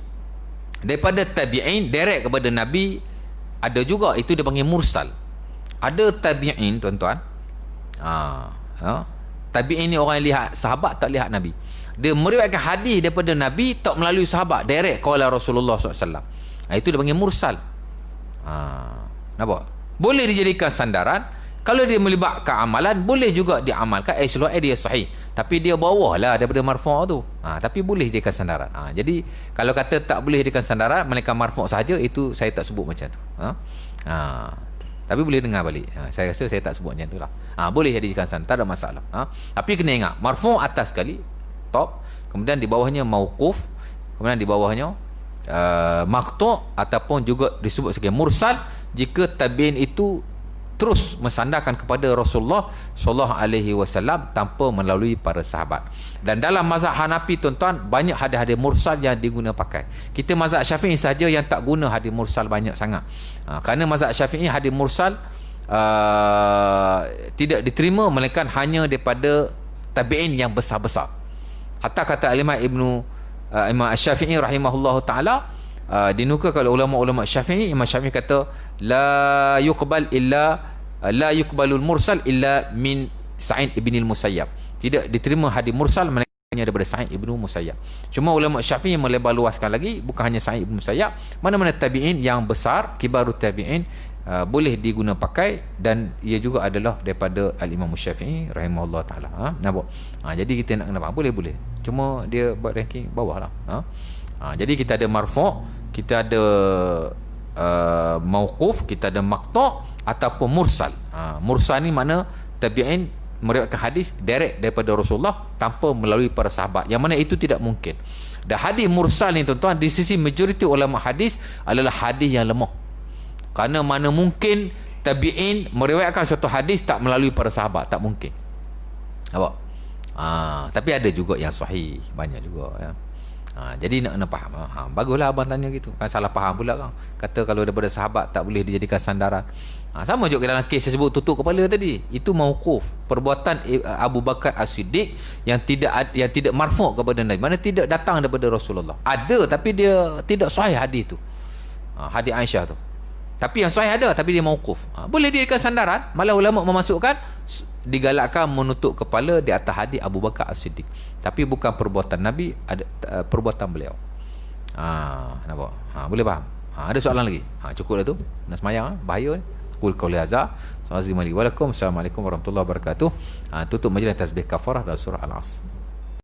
daripada tabi'in direct kepada Nabi, ada juga, itu dia panggil mursal. Ada tabi'in, tuan-tuan, tabi'in ni orang yang lihat sahabat, tak lihat Nabi. Dia meriwayatkan hadis daripada Nabi tak melalui sahabat, direct qala Rasulullah SAW. Itu dia panggil mursal. Nampak? Boleh dijadikan sandaran. Kalau dia melibatkan amalan, boleh juga diamalkan as long as dia sahih. Tapi dia bawah lah daripada marfu' tu. Tapi boleh jadikan sandaran. Jadi kalau kata tak boleh jadikan sandaran, melainkan marfu' sahaja, itu saya tak sebut macam tu. Tapi boleh dengar balik. Saya rasa saya tak sebut macam tu lah. Boleh jadikan sandaran, tak ada masalah. Tapi kena ingat, marfu' atas sekali, top. Kemudian di bawahnya mauquf. Kemudian di bawahnya maqtu' ataupun juga disebut sebagai mursal jika tabi'in itu terus mensandarkan kepada Rasulullah sallallahu alaihi wasallam tanpa melalui para sahabat. Dan dalam mazhab Hanafi, tuan-tuan, banyak hadis-hadis mursal yang diguna pakai. Kita mazhab Syafi'i saja yang tak guna hadis mursal banyak sangat. Kerana mazhab Syafi'i hadis mursal tidak diterima melainkan hanya daripada tabi'in yang besar-besar. Hatta kata Imam Imam Syafi'i rahimahullahu taala, dinukulkan oleh ulama-ulama Syafi'i, Imam Syafi'i kata la yuqbalul mursal illa min Sa'id ibn al-Musayyab. Tidak diterima hadis mursal melainkan daripada Sa'id ibn Musayyab. Cuma ulama Syafi'i melebar luaskan lagi, bukan hanya Sa'id ibn Musayyab, mana-mana tabi'in yang besar, kibarut tabi'in, boleh diguna pakai, dan ia juga adalah daripada Al-Imam Syafi'i rahimahullah ta'ala. Nampak? Jadi kita nak kenapa? Boleh. Cuma dia buat ranking bawah lah. Jadi kita ada marfu', kita ada mauquf, kita ada maqtu' ataupun mursal. Mursal ni mana tabi'in meriwayatkan hadis direct daripada Rasulullah tanpa melalui para sahabat, yang mana itu tidak mungkin. Dan hadis mursal ni, tuan-tuan, di sisi majoriti ulama hadis adalah hadis yang lemah. Kerana mana mungkin tabi'in meriwayatkan suatu hadis tak melalui para sahabat, tak mungkin. Nampak? Tapi ada juga yang sahih, banyak juga ya. Jadi nak kena faham. Baguslah abang tanya gitu. Kan salah faham pula kan. Kata kalau daripada sahabat tak boleh dijadikan sandaran. Sama juga dalam kes saya sebut tutup kepala tadi. Itu mauquf, perbuatan Abu Bakar As-Siddiq yang tidak marfu' kepada Nabi. Mana tidak datang daripada Rasulullah. Ada tapi dia tidak sahih hadis tu. Hadis Aisyah tu. Tapi yang sahih ada, tapi dia mauquf. Boleh dijadikan sandaran. Malah ulama memasukkan digalakkan menutup kepala di atas hadis Abu Bakar As-Siddiq. Tapi bukan perbuatan Nabi, ada perbuatan beliau. Nampak? Boleh faham? Ada soalan lagi? Cukup dah tu. Nak semayang, bahaya ni. Qul qouli hadza. Assalamualaikum warahmatullahi wabarakatuh. Tutup majlis tasbih kafarah dalam surah Al-Asr.